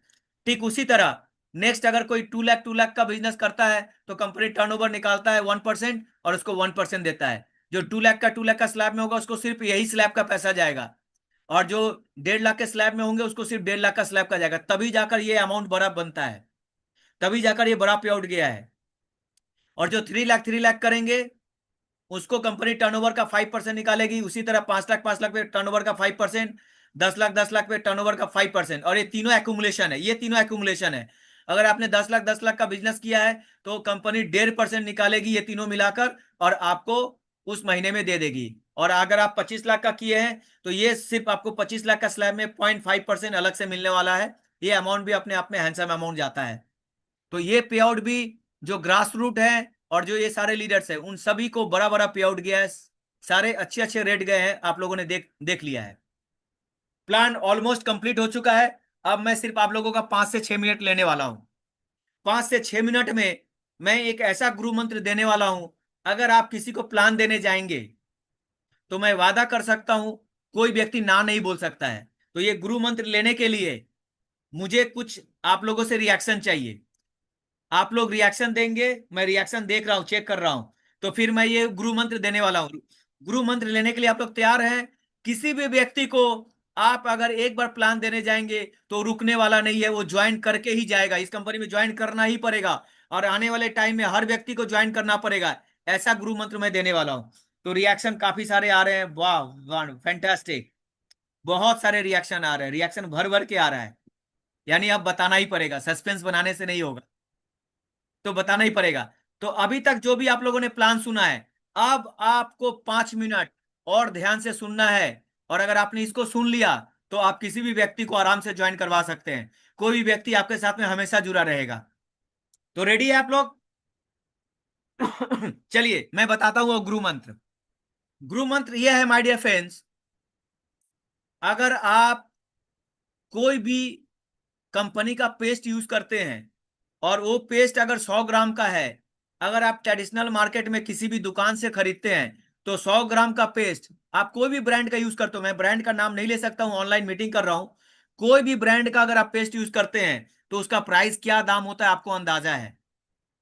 ठीक उसी तरह नेक्स्ट अगर कोई 2 लाख का बिजनेस करता है, तो कंपनी टर्नओवर निकालता है 1%, और उसको 1% देता है। जो 2 लाख का स्लैब में होगा उसको सिर्फ यही स्लैब का पैसा जाएगा, और जो 1.5 लाख के स्लैब में होंगे उसको सिर्फ 1.5 लाख का स्लैब का जाएगा, तभी जाकर ये अमाउंट बड़ा बनता है, तभी जाकर ये बड़ा पे आउट गया है। और जो 3 लाख करेंगे उसको कंपनी टर्नओवर का 5% निकालेगी, उसी तरह 5 लाख पे टर्नओवर का 5%, 10 लाख पे टर्नओवर का 5%, और ये तीनों एक्यूमुलेशन है, ये तीनों एक्यूमुलेशन है। अगर आपने 10 लाख का बिजनेस किया है तो कंपनी 1.5% निकालेगी ये तीनों मिलाकर, और आपको उस महीने में दे देगी। और अगर आप 25 लाख का किए हैं तो ये सिर्फ आपको 25 लाख का स्लैब में 0.5% अलग से मिलने वाला है। ये अमाउंट भी अपने आप में हैंडसम अमाउंट जाता है। तो ये पे आउट भी जो ग्रास रूट है और जो ये सारे लीडर्स है उन सभी को बड़ा बड़ा पे आउट गया है, सारे अच्छे अच्छे रेट गए हैं, आप लोगों ने देख देख लिया है। प्लान ऑलमोस्ट कंप्लीट हो चुका है। अब मैं सिर्फ आप लोगों का 5 से 6 मिनट लेने वाला हूं। 5 से 6 मिनट में मैं एक ऐसा गुरु मंत्र देने वाला हूं, अगर आप किसी को प्लान देने जाएंगे तो मैं वादा कर सकता हूं कोई व्यक्ति ना नहीं बोल सकता है। तो ये गुरु मंत्र लेने के लिए मुझे कुछ आप लोगों से रिएक्शन चाहिए। आप लोग रिएक्शन देंगे, मैं रिएक्शन देख रहा हूं, चेक कर रहा हूं, तो फिर मैं ये गुरु मंत्र देने वाला हूं। गुरु मंत्र लेने के लिए आप लोग तैयार हैं? किसी भी व्यक्ति को आप अगर एक बार प्लान देने जाएंगे तो रुकने वाला नहीं है, वो ज्वाइन करके ही जाएगा, इस कंपनी में ज्वाइन करना ही पड़ेगा, और आने वाले टाइम में हर व्यक्ति को ज्वाइन करना पड़ेगा। ऐसा गुरु मंत्र मैं देने वाला हूं। तो रिएक्शन काफी सारे आ रहे हैं, वाह वाह फैंटास्टिक, बहुत सारे रिएक्शन आ रहे हैं, रिएक्शन भर भर के आ रहा है। यानी अब बताना ही पड़ेगा, सस्पेंस बनाने से नहीं होगा, तो बताना ही पड़ेगा। तो अभी तक जो भी आप लोगों ने प्लान सुना है, अब आपको 5 मिनट और ध्यान से सुनना है, और अगर आपने इसको सुन लिया तो आप किसी भी व्यक्ति को आराम से ज्वाइन करवा सकते हैं, कोई भी व्यक्ति आपके साथ में हमेशा जुड़ा रहेगा। तो रेडी है आप लोग? चलिए मैं बताता हूं वो गुरु मंत्र। गुरु मंत्र यह है माय डियर फ्रेंड्स, अगर आप कोई भी कंपनी का पेस्ट यूज करते हैं, और वो पेस्ट अगर 100 ग्राम का है, अगर आप ट्रेडिशनल मार्केट में किसी भी दुकान से खरीदते हैं, तो 100 ग्राम का पेस्ट आप कोई भी ब्रांड का यूज करते हो, मैं ब्रांड का नाम नहीं ले सकता हूं, ऑनलाइन मीटिंग कर रहा हूं, कोई भी ब्रांड का अगर आप पेस्ट यूज करते हैं तो उसका प्राइस क्या दाम होता है आपको अंदाजा है?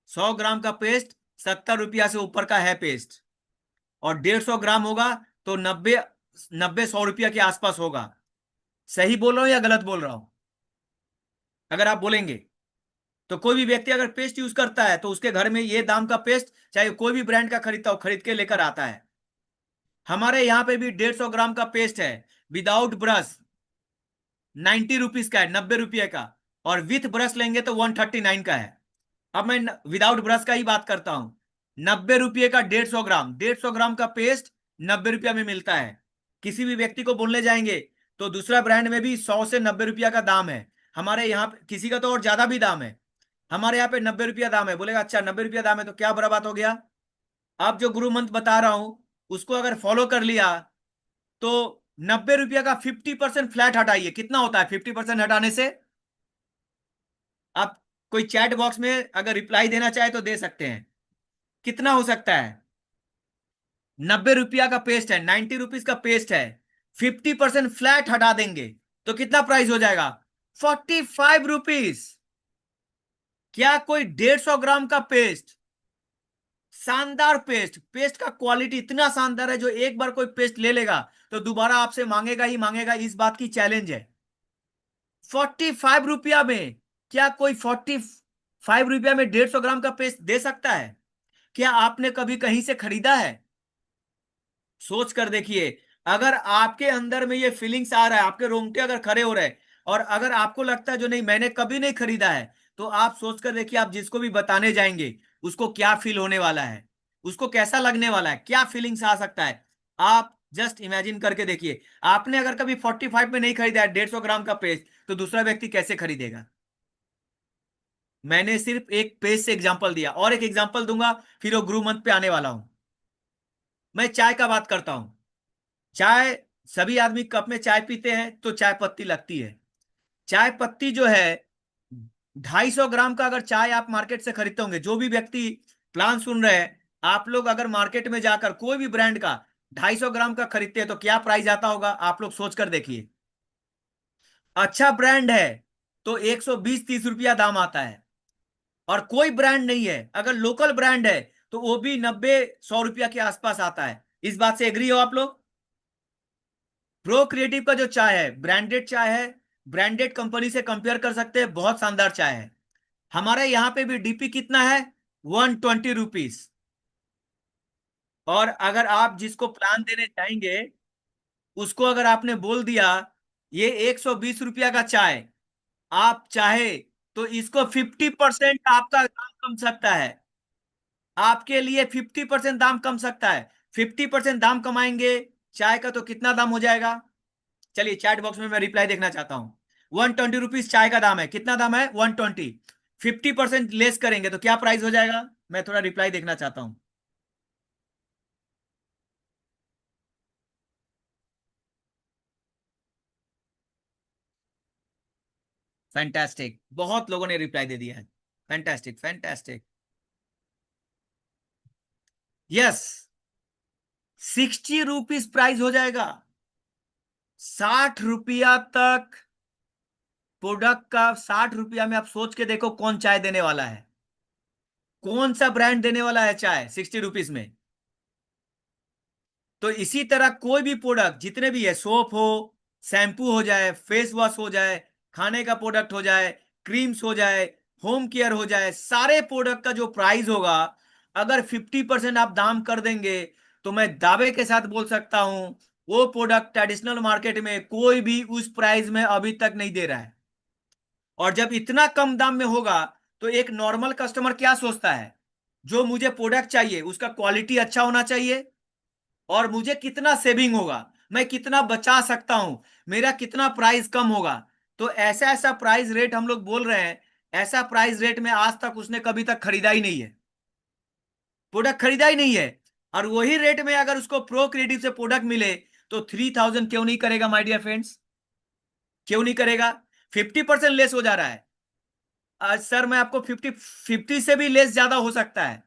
100 ग्राम का पेस्ट 70 रुपया से ऊपर का है पेस्ट, और 150 ग्राम होगा तो 90 100 रुपया के आसपास होगा। सही बोल रहा हूं या गलत बोल रहा हूं? अगर आप बोलेंगे तो कोई भी व्यक्ति अगर पेस्ट यूज करता है तो उसके घर में ये दाम का पेस्ट चाहे कोई भी ब्रांड का खरीदता हो खरीद के लेकर आता है। हमारे यहाँ पे भी 150 ग्राम का पेस्ट है, विदाउट ब्रश 90 रुपीज का है, 90 रुपये का, और विथ ब्रश लेंगे तो 139 का है। अब मैं विदाउट ब्रश का ही बात करता हूं। 90 रुपये का 150 ग्राम, 150 ग्राम का पेस्ट 90 रुपया में मिलता है। किसी भी व्यक्ति को बोलने जाएंगे तो दूसरा ब्रांड में भी 100 से 90 रुपया का दाम है, हमारे यहाँ किसी का तो और ज्यादा भी दाम है, हमारे यहाँ पे 90 रुपया दाम है। बोलेगा अच्छा 90 रुपया दाम है तो क्या बड़ा बात हो गया? आप जो गुरु मंत्र बता रहा हूं उसको अगर फॉलो कर लिया तो 90 रुपया का 50% फ्लैट हटाइए, कितना होता है 50% हटाने से? आप कोई चैट बॉक्स में अगर रिप्लाई देना चाहे तो दे सकते हैं, कितना हो सकता है? 90 रुपया का पेस्ट है, 90 रुपीज का पेस्ट है, 50% फ्लैट हटा देंगे तो कितना प्राइस हो जाएगा? 45 रुपीज। क्या कोई 150 ग्राम का पेस्ट, शानदार पेस्ट, पेस्ट का क्वालिटी इतना शानदार है, जो एक बार कोई पेस्ट ले लेगा तो दोबारा आपसे मांगेगा ही मांगेगा, इस बात की चैलेंज है। 45 रुपया में क्या कोई 45 रुपया में 150 ग्राम का पेस्ट दे सकता है? क्या आपने कभी कहीं से खरीदा है? सोच कर देखिए। अगर आपके अंदर में ये फीलिंग्स आ रहा है, आपके रोंगटे अगर खड़े हो रहे हैं, और अगर आपको लगता है जो नहीं मैंने कभी नहीं खरीदा है, तो आप सोच कर देखिए आप जिसको भी बताने जाएंगे उसको क्या फील होने वाला है। उसको कैसा लगने वाला है, क्या फीलिंग्स आ सकता है, आप जस्ट इमेजिन करके देखिए। आपने अगर कभी 45 में नहीं खरीदा है 150 ग्राम का पेस्ट, तो दूसरा व्यक्ति कैसे खरीदेगा। मैंने सिर्फ एक पेज से एग्जांपल दिया, और एक एग्जांपल दूंगा, फिर वो ग्रू मंथ पे आने वाला हूं। मैं चाय का बात करता हूं। चाय, सभी आदमी कप में चाय पीते हैं तो चाय पत्ती लगती है। चाय पत्ती जो है, 250 ग्राम का अगर चाय आप मार्केट से खरीदते होंगे, जो भी व्यक्ति प्लान सुन रहे हैं, आप लोग अगर मार्केट में जाकर कोई भी ब्रांड का 250 ग्राम का खरीदते हैं तो क्या प्राइस आता होगा, आप लोग सोच कर देखिए। अच्छा ब्रांड है तो 120-130 रुपया दाम आता है, और कोई ब्रांड नहीं है, अगर लोकल ब्रांड है तो वो भी 90-100 रुपया के आसपास आता है। इस बात से एग्री हो आप लोग। प्रो क्रिएटिव का जो चाय है, ब्रांडेड चाय है, ब्रांडेड कंपनी से कंपेयर कर सकते हैं, बहुत शानदार चाय है। हमारे यहाँ पे भी डीपी कितना है, 120 रुपीज। और अगर आप जिसको प्लान देने चाहेंगे, उसको अगर आपने बोल दिया ये 120 रुपया का चाय, आप चाहे तो इसको 50% आपका दाम कम सकता है, आपके लिए 50% दाम कम सकता है। 50% दाम कमाएंगे चाय का तो कितना दाम हो जाएगा, चलिए चैट बॉक्स में मैं रिप्लाई देखना चाहता हूं। 120 रुपीज चाय का दाम है, कितना दाम है, 120। 50% लेस करेंगे तो क्या प्राइस हो जाएगा, मैं थोड़ा रिप्लाई देखना चाहता हूं। फैंटास्टिक, बहुत लोगों ने रिप्लाई दे दिया है। Fantastic fantastic. Yes, 60 rupees price हो जाएगा। 60 रुपया तक प्रोडक्ट का, 60 रुपया में आप सोच के देखो कौन चाय देने वाला है, कौन सा ब्रांड देने वाला है चाय 60 रुपीज में। तो इसी तरह कोई भी प्रोडक्ट जितने भी है, सोप हो, शैम्पू हो जाए, फेस वॉश हो जाए, खाने का प्रोडक्ट हो जाए, क्रीम्स हो जाए, होम केयर हो जाए, सारे प्रोडक्ट का जो प्राइस होगा, अगर 50% आप दाम कर देंगे तो मैं दावे के साथ बोल सकता हूं वो प्रोडक्ट ट्रेडिशनल मार्केट में कोई भी उस प्राइस में अभी तक नहीं दे रहा है। और जब इतना कम दाम में होगा तो एक नॉर्मल कस्टमर क्या सोचता है, जो मुझे प्रोडक्ट चाहिए उसका क्वालिटी अच्छा होना चाहिए, और मुझे कितना सेविंग होगा, मैं कितना बचा सकता हूं, मेरा कितना प्राइस कम होगा। तो ऐसा ऐसा प्राइस रेट हम लोग बोल रहे हैं, ऐसा प्राइस रेट में आज तक उसने कभी तक खरीदा ही नहीं है, प्रोडक्ट खरीदा ही नहीं है। और वही रेट में अगर उसको प्रो क्रिएटिव से प्रोडक्ट मिले तो 3000 क्यों नहीं करेगा माय डियर फ्रेंड्स, क्यों नहीं करेगा। 50% लेस हो जा रहा है। आज सर मैं आपको 50 से भी लेस ज्यादा हो सकता है,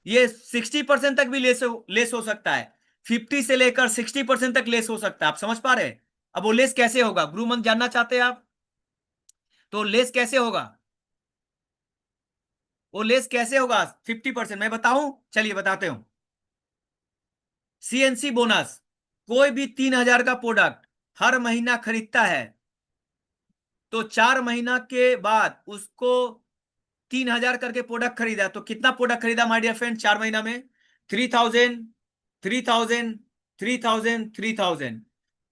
ये 60% तक भी लेस हो सकता है, 50 से लेकर 60% तक लेस हो सकता है। आप समझ पा रहे हैं। अब वो लेस कैसे होगा, ब्रूमन जानना चाहते हैं आप, तो लेस कैसे होगा, वो लेस कैसे होगा 50%, मैं बताऊं, चलिए बताते हूं। सीएनसी बोनस, कोई भी 3,000 का प्रोडक्ट हर महीना खरीदता है तो 4 महीना के बाद उसको 3,000 करके प्रोडक्ट खरीदा, तो कितना प्रोडक्ट खरीदा माय डियर फ्रेंड 4 महीना में, 3,000, 3,000, 3,000, 3,000,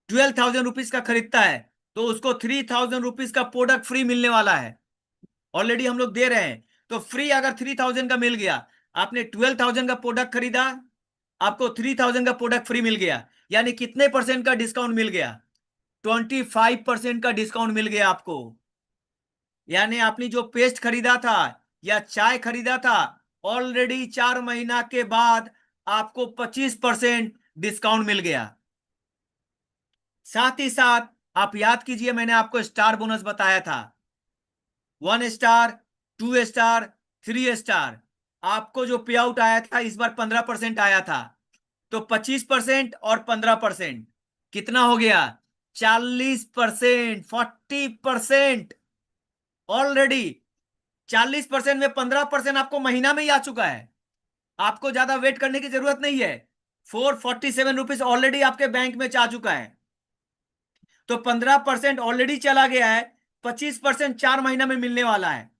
12,000 रुपीज का खरीदता है तो उसको 3,000 रुपीज का प्रोडक्ट फ्री मिलने वाला है। ऑलरेडी हम लोग दे रहे हैं, तो फ्री अगर 3,000 का मिल गया, आपने 12,000 का प्रोडक्ट खरीदा, आपको 3,000 का प्रोडक्ट फ्री मिल गया, यानी कितने परसेंट का डिस्काउंट मिल गया, 25% का डिस्काउंट मिल गया आपको। यानी आपने जो पेस्ट खरीदा था या चाय खरीदा था, ऑलरेडी 4 महीना के बाद आपको 25% डिस्काउंट मिल गया। साथ ही साथ आप याद कीजिए, मैंने आपको स्टार बोनस बताया था, 1 स्टार, 2 स्टार, 3 स्टार, आपको जो पे आउट आया था इस बार 15% आया था, तो 25% और 15% कितना हो गया, 40%, 40%। ऑलरेडी 40% में 15% आपको महीना में ही आ चुका है, आपको ज्यादा वेट करने की जरूरत नहीं है। 447 रुपीज ऑलरेडी आपके बैंक में जा चुका है, तो 15% ऑलरेडी चला गया है, 25% 4 महीना में मिलने वाला है।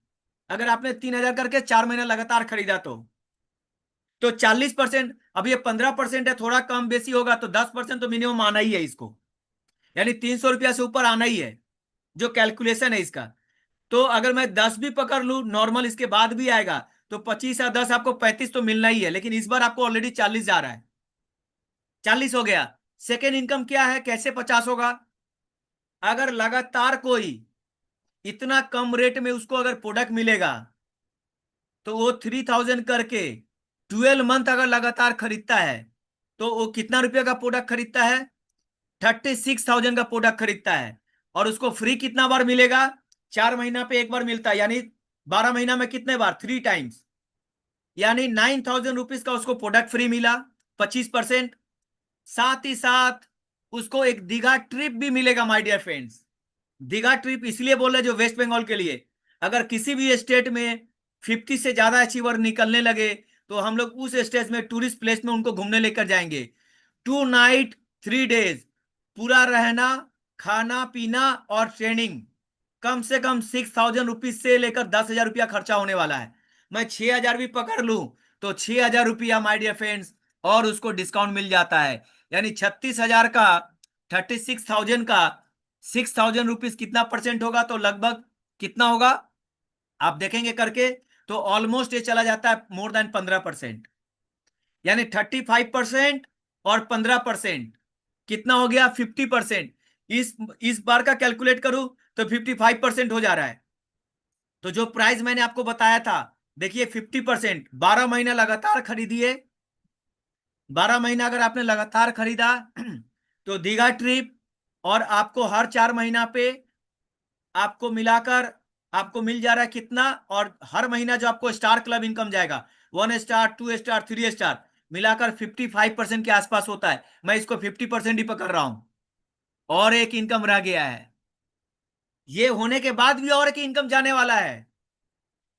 अगर आपने 3,000 करके 4 महीना लगातार खरीदा तो 40%, अब ये 15% है, थोड़ा कम बेसी होगा तो 10% तो मिनिमम आना ही है इसको, यानी 300 रुपया से ऊपर आना ही है, जो कैलकुलेशन है इसका। तो अगर मैं 10 भी पकड़ लू नॉर्मल, इसके बाद भी आएगा तो 25 या 10 आपको 35 तो मिलना ही है, लेकिन इस बार आपको ऑलरेडी 40 जा रहा है, 40 हो गया। सेकेंड इनकम क्या है, कैसे 50 होगा? अगर लगातार कोई इतना कम रेट में उसको अगर प्रोडक्ट मिलेगा तो वो 3000 करके 12 मंथ अगर लगातार खरीदता है तो वो कितना रुपये का प्रोडक्ट खरीदता है? 36,000 का प्रोडक्ट खरीदता है। और उसको फ्री कितना बार मिलेगा? 4 महीना पे एक बार मिलता है, यानी 12 महीना में कितने बार? 3 टाइम्स, यानी 9,000 रुपीज का उसको प्रोडक्ट फ्री मिला, 25%। साथ ही साथ उसको एक दीघा ट्रिप भी मिलेगा my dear friends. Digha trip इसलिए बोल रहे जो वेस्ट बंगाल के लिए, अगर किसी भी स्टेट में 50 से ज्यादा अचीवर निकलने लगे तो हम लोग उस स्टेट में टूरिस्ट प्लेस में उनको घूमने लेकर जाएंगे। 2 नाइट 3 डेज पूरा रहना, खाना पीना और ट्रेनिंग। कम से कम 6,000 रुपीज से लेकर 10,000 रुपया खर्चा होने वाला है। मैं 6,000 भी पकड़ लूं तो 6,000 रुपया माय डियर फ्रेंड्स और उसको डिस्काउंट मिल जाता है, यानी 36,000 का 36,000 का 6,000 रुपीज कितना परसेंट होगा? तो लगभग कितना होगा आप देखेंगे करके, तो ऑलमोस्ट ये चला जाता है मोर देन 15%, यानी 35% और 15% कितना हो गया? 50%। इस बार का कैलकुलेट करूं तो 55% हो जा रहा है। तो जो प्राइस मैंने आपको बताया था, देखिए 50%, 12 महीना लगातार खरीदिए। 12 महीना अगर आपने लगातार खरीदा तो दीघा ट्रिप और आपको हर 4 महीना पे आपको मिलाकर आपको मिल जा रहा है कितना? और हर महीना जो आपको स्टार क्लब इनकम जाएगा, 1 स्टार 2 स्टार 3 स्टार मिलाकर 55% के आसपास होता है। मैं इसको 50% ही पकड़ रहा हूं। और एक इनकम रह गया है, ये होने के बाद भी और एक इनकम जाने वाला है,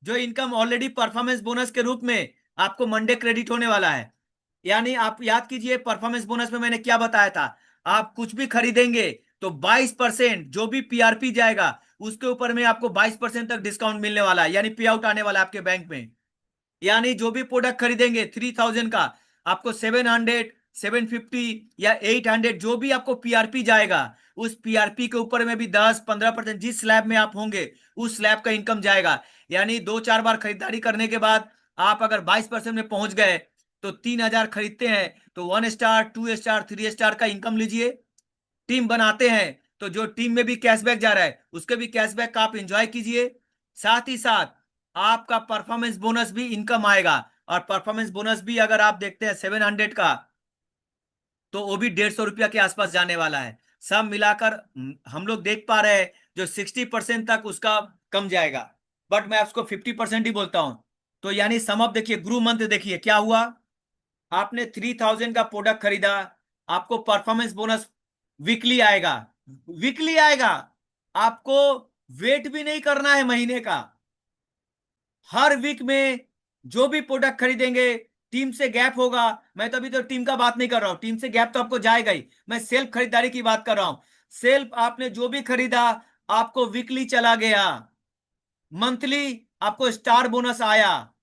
जो इनकम ऑलरेडी परफॉर्मेंस बोनस के रूप में आपको मंडे क्रेडिट होने वाला है। यानी आप याद कीजिए परफॉर्मेंस बोनस में मैंने क्या बताया था, आप कुछ भी खरीदेंगे तो 22% जो भी पीआरपी जाएगा उसके ऊपर में आपको 22% तक डिस्काउंट मिलने वाला है, यानी पे आउट आने वाला है आपके बैंक में। यानी जो भी प्रोडक्ट खरीदेंगे 3,000 का, आपको 700 750 या 800 जो भी आपको पीआरपी जाएगा, उस पीआरपी के ऊपर में भी 10 15% जिस स्लैब में आप होंगे उस स्लैब का इनकम जाएगा। यानी 2 4 बार खरीदारी करने के बाद आप अगर 22% में पहुंच गए तो 3,000 खरीदते हैं तो 1 स्टार 2 स्टार 3 स्टार का इनकम लीजिए। टीम बनाते हैं तो जो टीम में भी कैशबैक जा रहा है उसके भी कैशबैक का आप इंजॉय कीजिए। साथ ही साथ आपका परफॉर्मेंस बोनस भी इनकम आएगा। और परफॉर्मेंस बोनस भी अगर आप देखते हैं 700 का, तो वो भी 150 रुपया के आसपास जाने वाला है। सब मिलाकर हम लोग देख पा रहे हैं जो 60% तक उसका कम जाएगा, बट मैं उसको 50% ही बोलता हूं। तो यानी सम अप देखिए, ग्रू मंथ देखिए क्या हुआ। आपने 3,000 का प्रोडक्ट खरीदा, आपको परफॉर्मेंस बोनस वीकली आएगा। वीकली आएगा, आपको वेट भी नहीं करना है महीने का। हर वीक में जो भी प्रोडक्ट खरीदेंगे टीम से गैप होगा। मैं तो अभी तो टीम का बात नहीं कर रहा हूं, टीम से गैप तो आपको जाएगा ही, मैं सेल्फ खरीदारी की बात कर रहा हूं। सेल्फ आपने जो भी खरीदा आपको वीकली चला गया, मंथली आपको स्टार बोनस आया,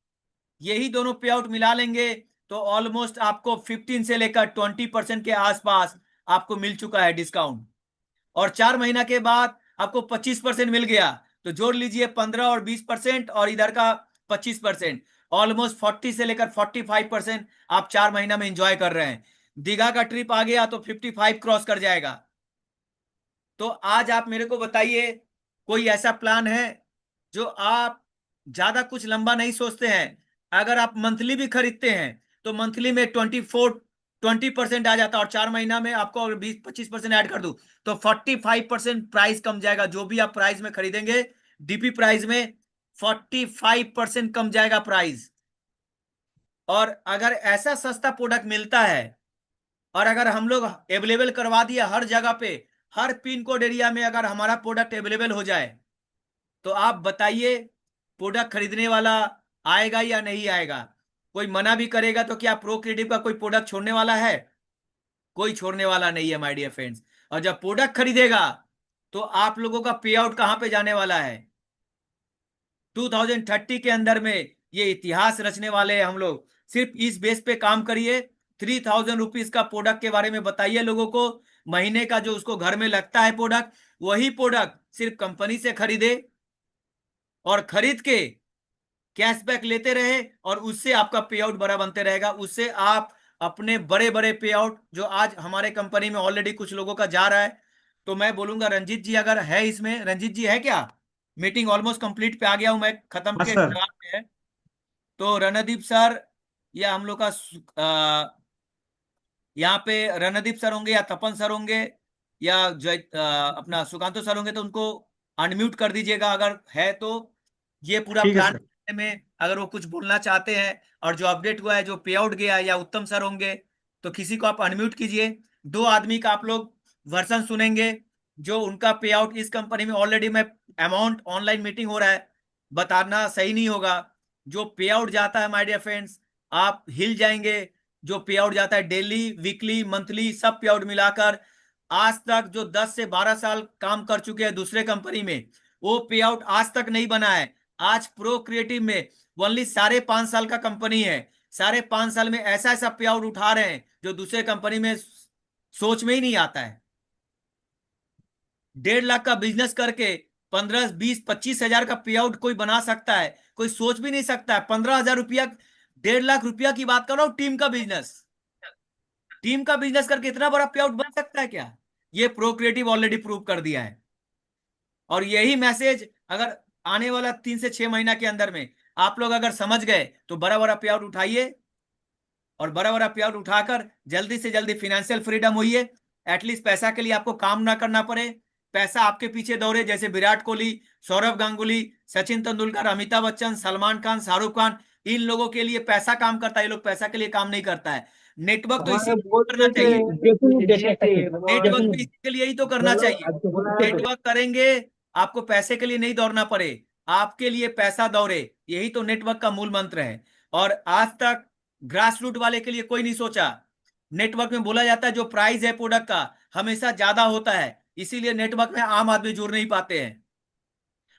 यही दोनों पे आउट मिला लेंगे तो ऑलमोस्ट आपको 15 से लेकर 20% के आसपास आपको मिल चुका है डिस्काउंट। और 4 महीना के बाद आपको 25% मिल गया, तो जोड़ लीजिए 15 और 20% और इधर का 25%, ऑलमोस्ट 40 से लेकर 45% आप 4 महीना में इंजॉय कर रहे हैं। दीघा का ट्रिप आ गया तो 55 क्रॉस कर जाएगा। तो आज आप मेरे को बताइए कोई ऐसा प्लान है जो आप ज्यादा कुछ लंबा नहीं सोचते हैं। अगर आप मंथली भी खरीदते हैं तो मंथली में 20% आ जाता है, और 4 महीना में आपको अगर 20 25% ऐड कर दूं तो 45% प्राइस कम जाएगा। जो भी आप प्राइस में खरीदेंगे डीपी प्राइस में 45% कम जाएगा प्राइस। और अगर ऐसा सस्ता प्रोडक्ट मिलता है और अगर हम लोग अवेलेबल करवा दिया हर जगह पे, हर पिन कोड एरिया में अगर हमारा प्रोडक्ट अवेलेबल हो जाए, तो आप बताइए प्रोडक्ट खरीदने वाला आएगा या नहीं आएगा? कोई मना भी करेगा तो क्या प्रो क्रिएटिव का कोई प्रोडक्ट छोड़ने वाला है? कोई छोड़ने वाला नहीं है माय डियर फ्रेंड्स। और जब प्रोडक्ट खरीदेगा तो आप लोगों का पे आउट कहां पे जाने वाला है? 2030 के अंदर में ये इतिहास रचने वाले हैं हम लोग। सिर्फ इस बेस पे काम करिए, 3,000 रुपीज का प्रोडक्ट के बारे में बताइए लोगों को। महीने का जो उसको घर में लगता है प्रोडक्ट, वही प्रोडक्ट सिर्फ कंपनी से खरीदे और खरीद के कैशबैक लेते रहे और उससे आपका पे आउट बड़ा बनते रहेगा। उससे आप अपने बड़े बड़े पे आउट, जो आज हमारे कंपनी में ऑलरेडी कुछ लोगों का जा रहा है, तो मैं बोलूंगा रंजीत जी अगर है इसमें, रंजीत जी है क्या? मीटिंग ऑलमोस्ट कंप्लीट पे आ गया हूं मैं, खत्म हाँ के सर। कगार पे है। तो रणदीप सर या हम लोग का यहाँ पे रणदीप सर होंगे या तपन सर होंगे या जय अपना सुकांतो सर होंगे, तो उनको अनम्यूट कर दीजिएगा अगर है तो। ये पूरा ठीक है प्लान सर। में अगर वो कुछ बोलना चाहते हैं, और जो अपडेट हुआ है, जो पे आउट गया है, या उत्तम सर होंगे, तो किसी को आप अनम्यूट कीजिए। दो आदमी का आप लोग वर्सन सुनेंगे, जो उनका पे आउट इस कंपनी में ऑलरेडी मैं अमाउंट, ऑनलाइन मीटिंग हो रहा है, बताना सही नहीं होगा। जो पे आउट जाता है माय डियर फ्रेंड्स, आप हिल जाएंगे। जो पे आउट जाता है डेली, वीकली, मंथली, सब पे आउट मिलाकर, आज तक जो 10 से 12 साल काम कर चुके हैं दूसरे कंपनी में, वो पे आउट आज तक नहीं बना है। आज प्रो क्रिएटिव में ओनली 5.5 साल का कंपनी है, 5.5 साल में ऐसा ऐसा पे आउट उठा रहे हैं जो दूसरे कंपनी में सोच में ही नहीं आता है। 1.5 लाख का बिजनेस करके 15, 20, 25 हजार का पे आउट कोई बना सकता है? कोई सोच भी नहीं सकता है। 15,000 रुपया, 1.5 लाख रुपया की बात कर रहा हूं, टीम का बिजनेस। टीम का बिजनेस करके इतना बड़ा पे आउट बन सकता है क्या? ये प्रो क्रिएटिव ऑलरेडी प्रूव कर दिया है। और यही मैसेज अगर आने वाला 3 से 6 महीना के अंदर में आप लोग अगर समझ गए, तो बड़ा बड़ा पे आउट उठाइए, और बड़ा बड़ा पे आउट उठाकर जल्दी से जल्दी फिनेंशियल फ्रीडम होइए। एटलीस्ट पैसा के लिए आपको काम ना करना पड़े, पैसा आपके पीछे दौड़े, जैसे विराट कोहली, सौरव गांगुली, सचिन तेंदुलकर, अमिताभ बच्चन, सलमान खान, शाहरुख खान, इन लोगों के लिए पैसा काम करता है। ये लोग पैसा के लिए काम नहीं करता है। नेटवर्क तो इसी हमारे के लिए बोल करना रहे थे चाहिए। देखो जैसे नेटवर्क देखो भी इसी के लिए ही तो करना बोलो चाहिए। आपको बोला तो नेटवर्क करेंगे, आपको पैसे के लिए नहीं दौड़ना पड़े, आपके लिए पैसा दौड़े, यही तो नेटवर्क का मूल मंत्र है। और आज तक ग्रास रूट वाले के लिए कोई नहीं सोचा। नेटवर्क में बोला जाता है जो प्राइस है प्रोडक्ट का हमेशा ज्यादा होता है, इसीलिए नेटवर्क में आम आदमी जुड़ नहीं पाते हैं।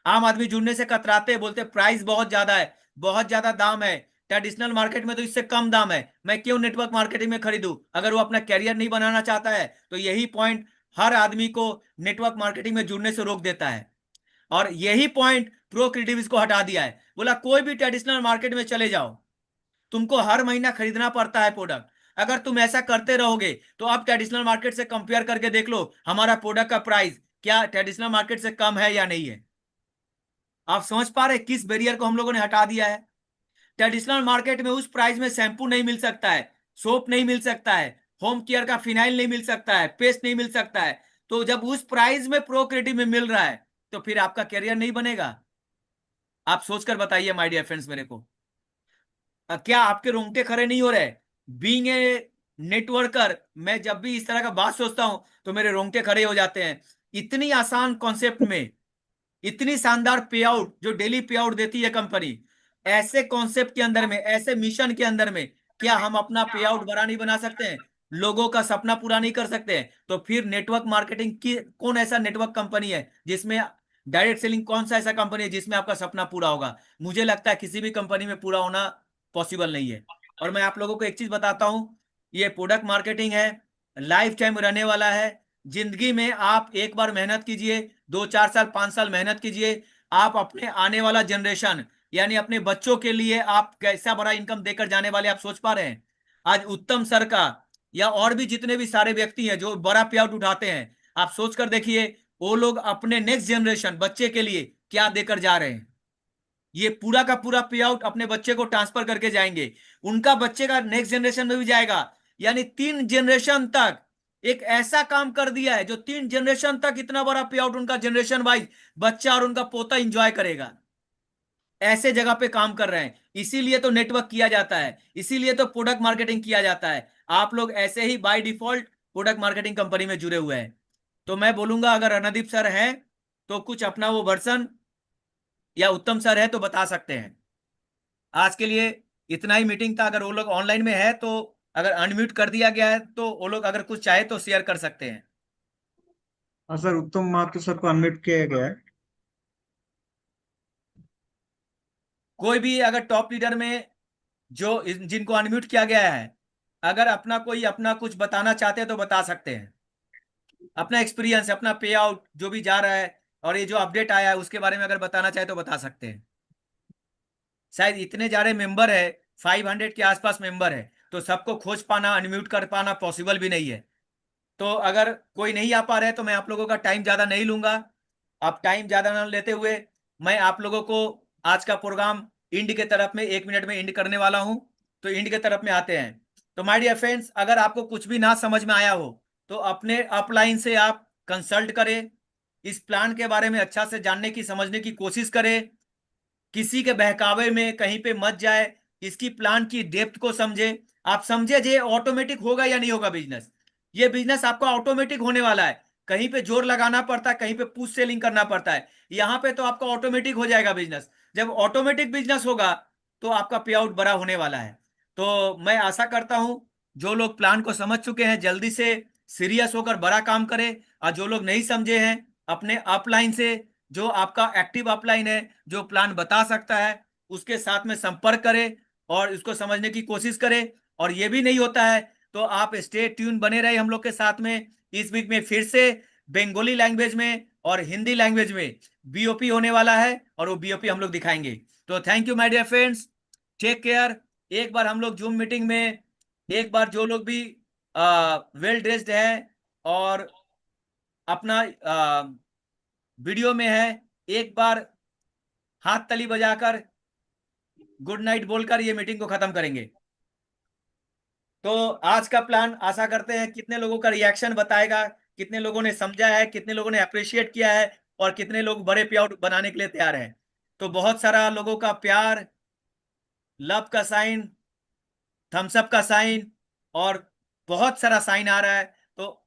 आम आदमी जुड़ने से कतराते हैं, बोलते प्राइस बहुत ज्यादा है, बहुत ज्यादा दाम है, ट्रेडिशनल मार्केट में तो इससे कम दाम है, मैं क्यों नेटवर्क मार्केटिंग में खरीदूं? अगर वो अपना कैरियर नहीं बनाना चाहता है, तो यही पॉइंट हर आदमी को नेटवर्क मार्केटिंग में जुड़ने से रोक देता है। और यही पॉइंट प्रो क्रिएटिव इसको हटा दिया है। बोला कोई भी ट्रेडिशनल मार्केट में चले जाओ, तुमको हर महीना खरीदना पड़ता है प्रोडक्ट। अगर तुम ऐसा करते रहोगे, तो आप ट्रेडिशनल मार्केट से कंपेयर करके देख लो हमारा प्रोडक्ट का प्राइस क्या ट्रेडिशनल मार्केट से कम है या नहीं है। आप समझ पा रहे हैं किस बैरियर को हम लोगों ने हटा दिया है? ट्रेडिशनल मार्केट में उस प्राइस में शैम्पू नहीं मिल सकता है, सोप नहीं मिल सकता है, होम केयर का फिनाइल नहीं मिल सकता है, पेस्ट नहीं मिल सकता है। तो जब उस प्राइस में प्रो क्रिएटिव में मिल रहा है, तो फिर आपका कैरियर नहीं बनेगा? आप सोचकर बताइए माय डियर फ्रेंड्स मेरे को। क्या आपके रोंगटे खड़े नहीं हो रहे? बीइंग ए नेटवर्कर, मैं जब भी इस तरह का बात सोचता हूं तो मेरे रोंगटे खड़े हो जाते हैं। इतनी आसान कॉन्सेप्ट में इतनी शानदार पे आउट जो डेली पे आउट देती है कंपनी, ऐसे कॉन्सेप्ट के अंदर में, ऐसे मिशन के अंदर में, क्या हम अपना पे आउट बड़ा नहीं बना सकते हैं? लोगों का सपना पूरा नहीं कर सकते हैं? तो फिर नेटवर्क मार्केटिंग की कौन ऐसा नेटवर्क कंपनी है जिसमें, डायरेक्ट सेलिंग कौन सा ऐसा कंपनी है जिसमें आपका सपना पूरा होगा? मुझे लगता है किसी भी कंपनी में पूरा होना पॉसिबल नहीं है। और मैं आप लोगों को एक चीज बताता हूं, ये प्रोडक्ट मार्केटिंग है, लाइफ टाइम रहने वाला है। जिंदगी में आप एक बार मेहनत कीजिए, 2, 4 साल, 5 साल मेहनत कीजिए, आप अपने आने वाला जनरेशन, यानी अपने बच्चों के लिए आप कैसा बड़ा इनकम देकर जाने वाले, आप सोच पा रहे हैं? आज उत्तम सर का या और भी जितने भी सारे व्यक्ति हैं जो बड़ा पे आउट उठाते हैं, आप सोच कर देखिए वो लोग अपने नेक्स्ट जनरेशन बच्चे के लिए क्या देकर जा रहे हैं। ये पूरा का पूरा पे आउट अपने बच्चे को ट्रांसफर करके जाएंगे, उनका बच्चे का नेक्स्ट जनरेशन में भी जाएगा। यानी 3 जनरेशन तक एक ऐसा काम कर दिया है जो 3 जनरेशन तक इतना बड़ा पे आउट उनका जनरेशन वाइज बच्चा और उनका पोता एंजॉय करेगा। ऐसे जगह पे काम कर रहे हैं, इसीलिए तो नेटवर्क किया जाता है, इसीलिए तो प्रोडक्ट मार्केटिंग किया जाता है। आप लोग ऐसे ही by default product marketing company में जुड़े हुए हैं। तो मैं बोलूंगा अगर रणदीप सर हैं तो कुछ अपना वो वर्सन, या उत्तम सर है तो बता सकते हैं। आज के लिए इतना ही मीटिंग था। अगर वो लोग ऑनलाइन में है तो, अगर अनम्यूट कर दिया गया है तो वो लोग अगर कुछ चाहे तो शेयर कर सकते हैं। हाँ सर, उत्तम माथुर सर को अनम्यूट किया गया है। कोई भी अगर टॉप लीडर में जो जिनको अनम्यूट किया गया है, अगर अपना कोई अपना कुछ बताना चाहते हैं तो बता सकते हैं। अपना एक्सपीरियंस, अपना पे आउट जो भी जा रहा है और ये जो अपडेट आया है उसके बारे में अगर बताना चाहे तो बता सकते हैं। शायद इतने सारे मेंबर है, 500 के आसपास मेंबर है, तो सबको खोज पाना, अनम्यूट कर पाना पॉसिबल भी नहीं है। तो अगर कोई नहीं आ पा रहा है तो मैं आप लोगों का टाइम ज्यादा नहीं लूंगा। आप टाइम ज्यादा ना लेते हुए मैं आप लोगों को आज का प्रोग्राम इंड के तरफ में 1 मिनट में इंड करने वाला हूं। तो इंड के तरफ में आते हैं। तो माय डियर फ्रेंड्स, अगर आपको कुछ भी ना समझ में आया हो तो अपने अपलाइन से आप कंसल्ट करें, इस प्लान के बारे में अच्छा से जानने की, समझने की कोशिश करें, किसी के बहकावे में कहीं पे मत जाए, इसकी प्लान की डेप्थ को समझे। आप समझे जे ऑटोमेटिक होगा या नहीं होगा बिजनेस। ये बिजनेस आपका ऑटोमेटिक होने वाला है। कहीं पे जोर लगाना पड़ता है, कहीं पे पुश सेलिंग करना पड़ता है, यहाँ पे तो आपका ऑटोमेटिक हो जाएगा बिजनेस। जब ऑटोमेटिक बिजनेस होगा तो आपका पे आउट बड़ा होने वाला है। तो मैं आशा करता हूं जो लोग प्लान को समझ चुके हैं जल्दी से सीरियस होकर बड़ा काम करें, और जो लोग नहीं समझे हैं अपने अपलाइन से, जो आपका एक्टिव अपलाइन है, जो प्लान बता सकता है, उसके साथ में संपर्क करें और इसको समझने की कोशिश करें। और ये भी नहीं होता है तो आप स्टे ट्यून बने रहे हम लोग के साथ में। इस वीक में फिर से बंगाली लैंग्वेज में और हिंदी लैंग्वेज में बीओपी होने वाला है, और वो बीओपी हम लोग दिखाएंगे। तो thank you my dear friends, take care. एक बार हम लोग जूम मीटिंग में, एक बार जो लोग भी वेल ड्रेस्ड है और अपना वीडियो में है, एक बार हाथ ताली बजाकर गुड नाइट बोलकर ये मीटिंग को खत्म करेंगे। तो आज का प्लान आशा करते हैं कितने लोगों का रिएक्शन बताएगा, कितने लोगों ने समझा है, कितने लोगों ने अप्रिशिएट किया है, और कितने लोग बड़े पे आउट बनाने के लिए तैयार हैं। तो बहुत सारा लोगों का प्यार, लव का साइन, थम्स अप का साइन, और बहुत सारा साइन आ रहा है। तो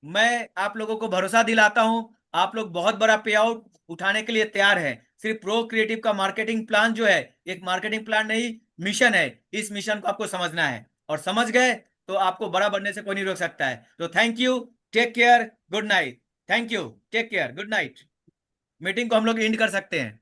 मैं आप लोगों को भरोसा दिलाता हूं आप लोग बहुत बड़ा पे आउट उठाने के लिए तैयार है। सिर्फ प्रो क्रिएटिव का मार्केटिंग प्लान जो है, एक मार्केटिंग प्लान नहीं, मिशन है। इस मिशन को आपको समझना है, और समझ गए तो आपको बड़ा बनने से कोई नहीं रोक सकता है। तो thank you, take care, good night. Thank you, take care, good night. Meeting को हम लोग एंड कर सकते हैं।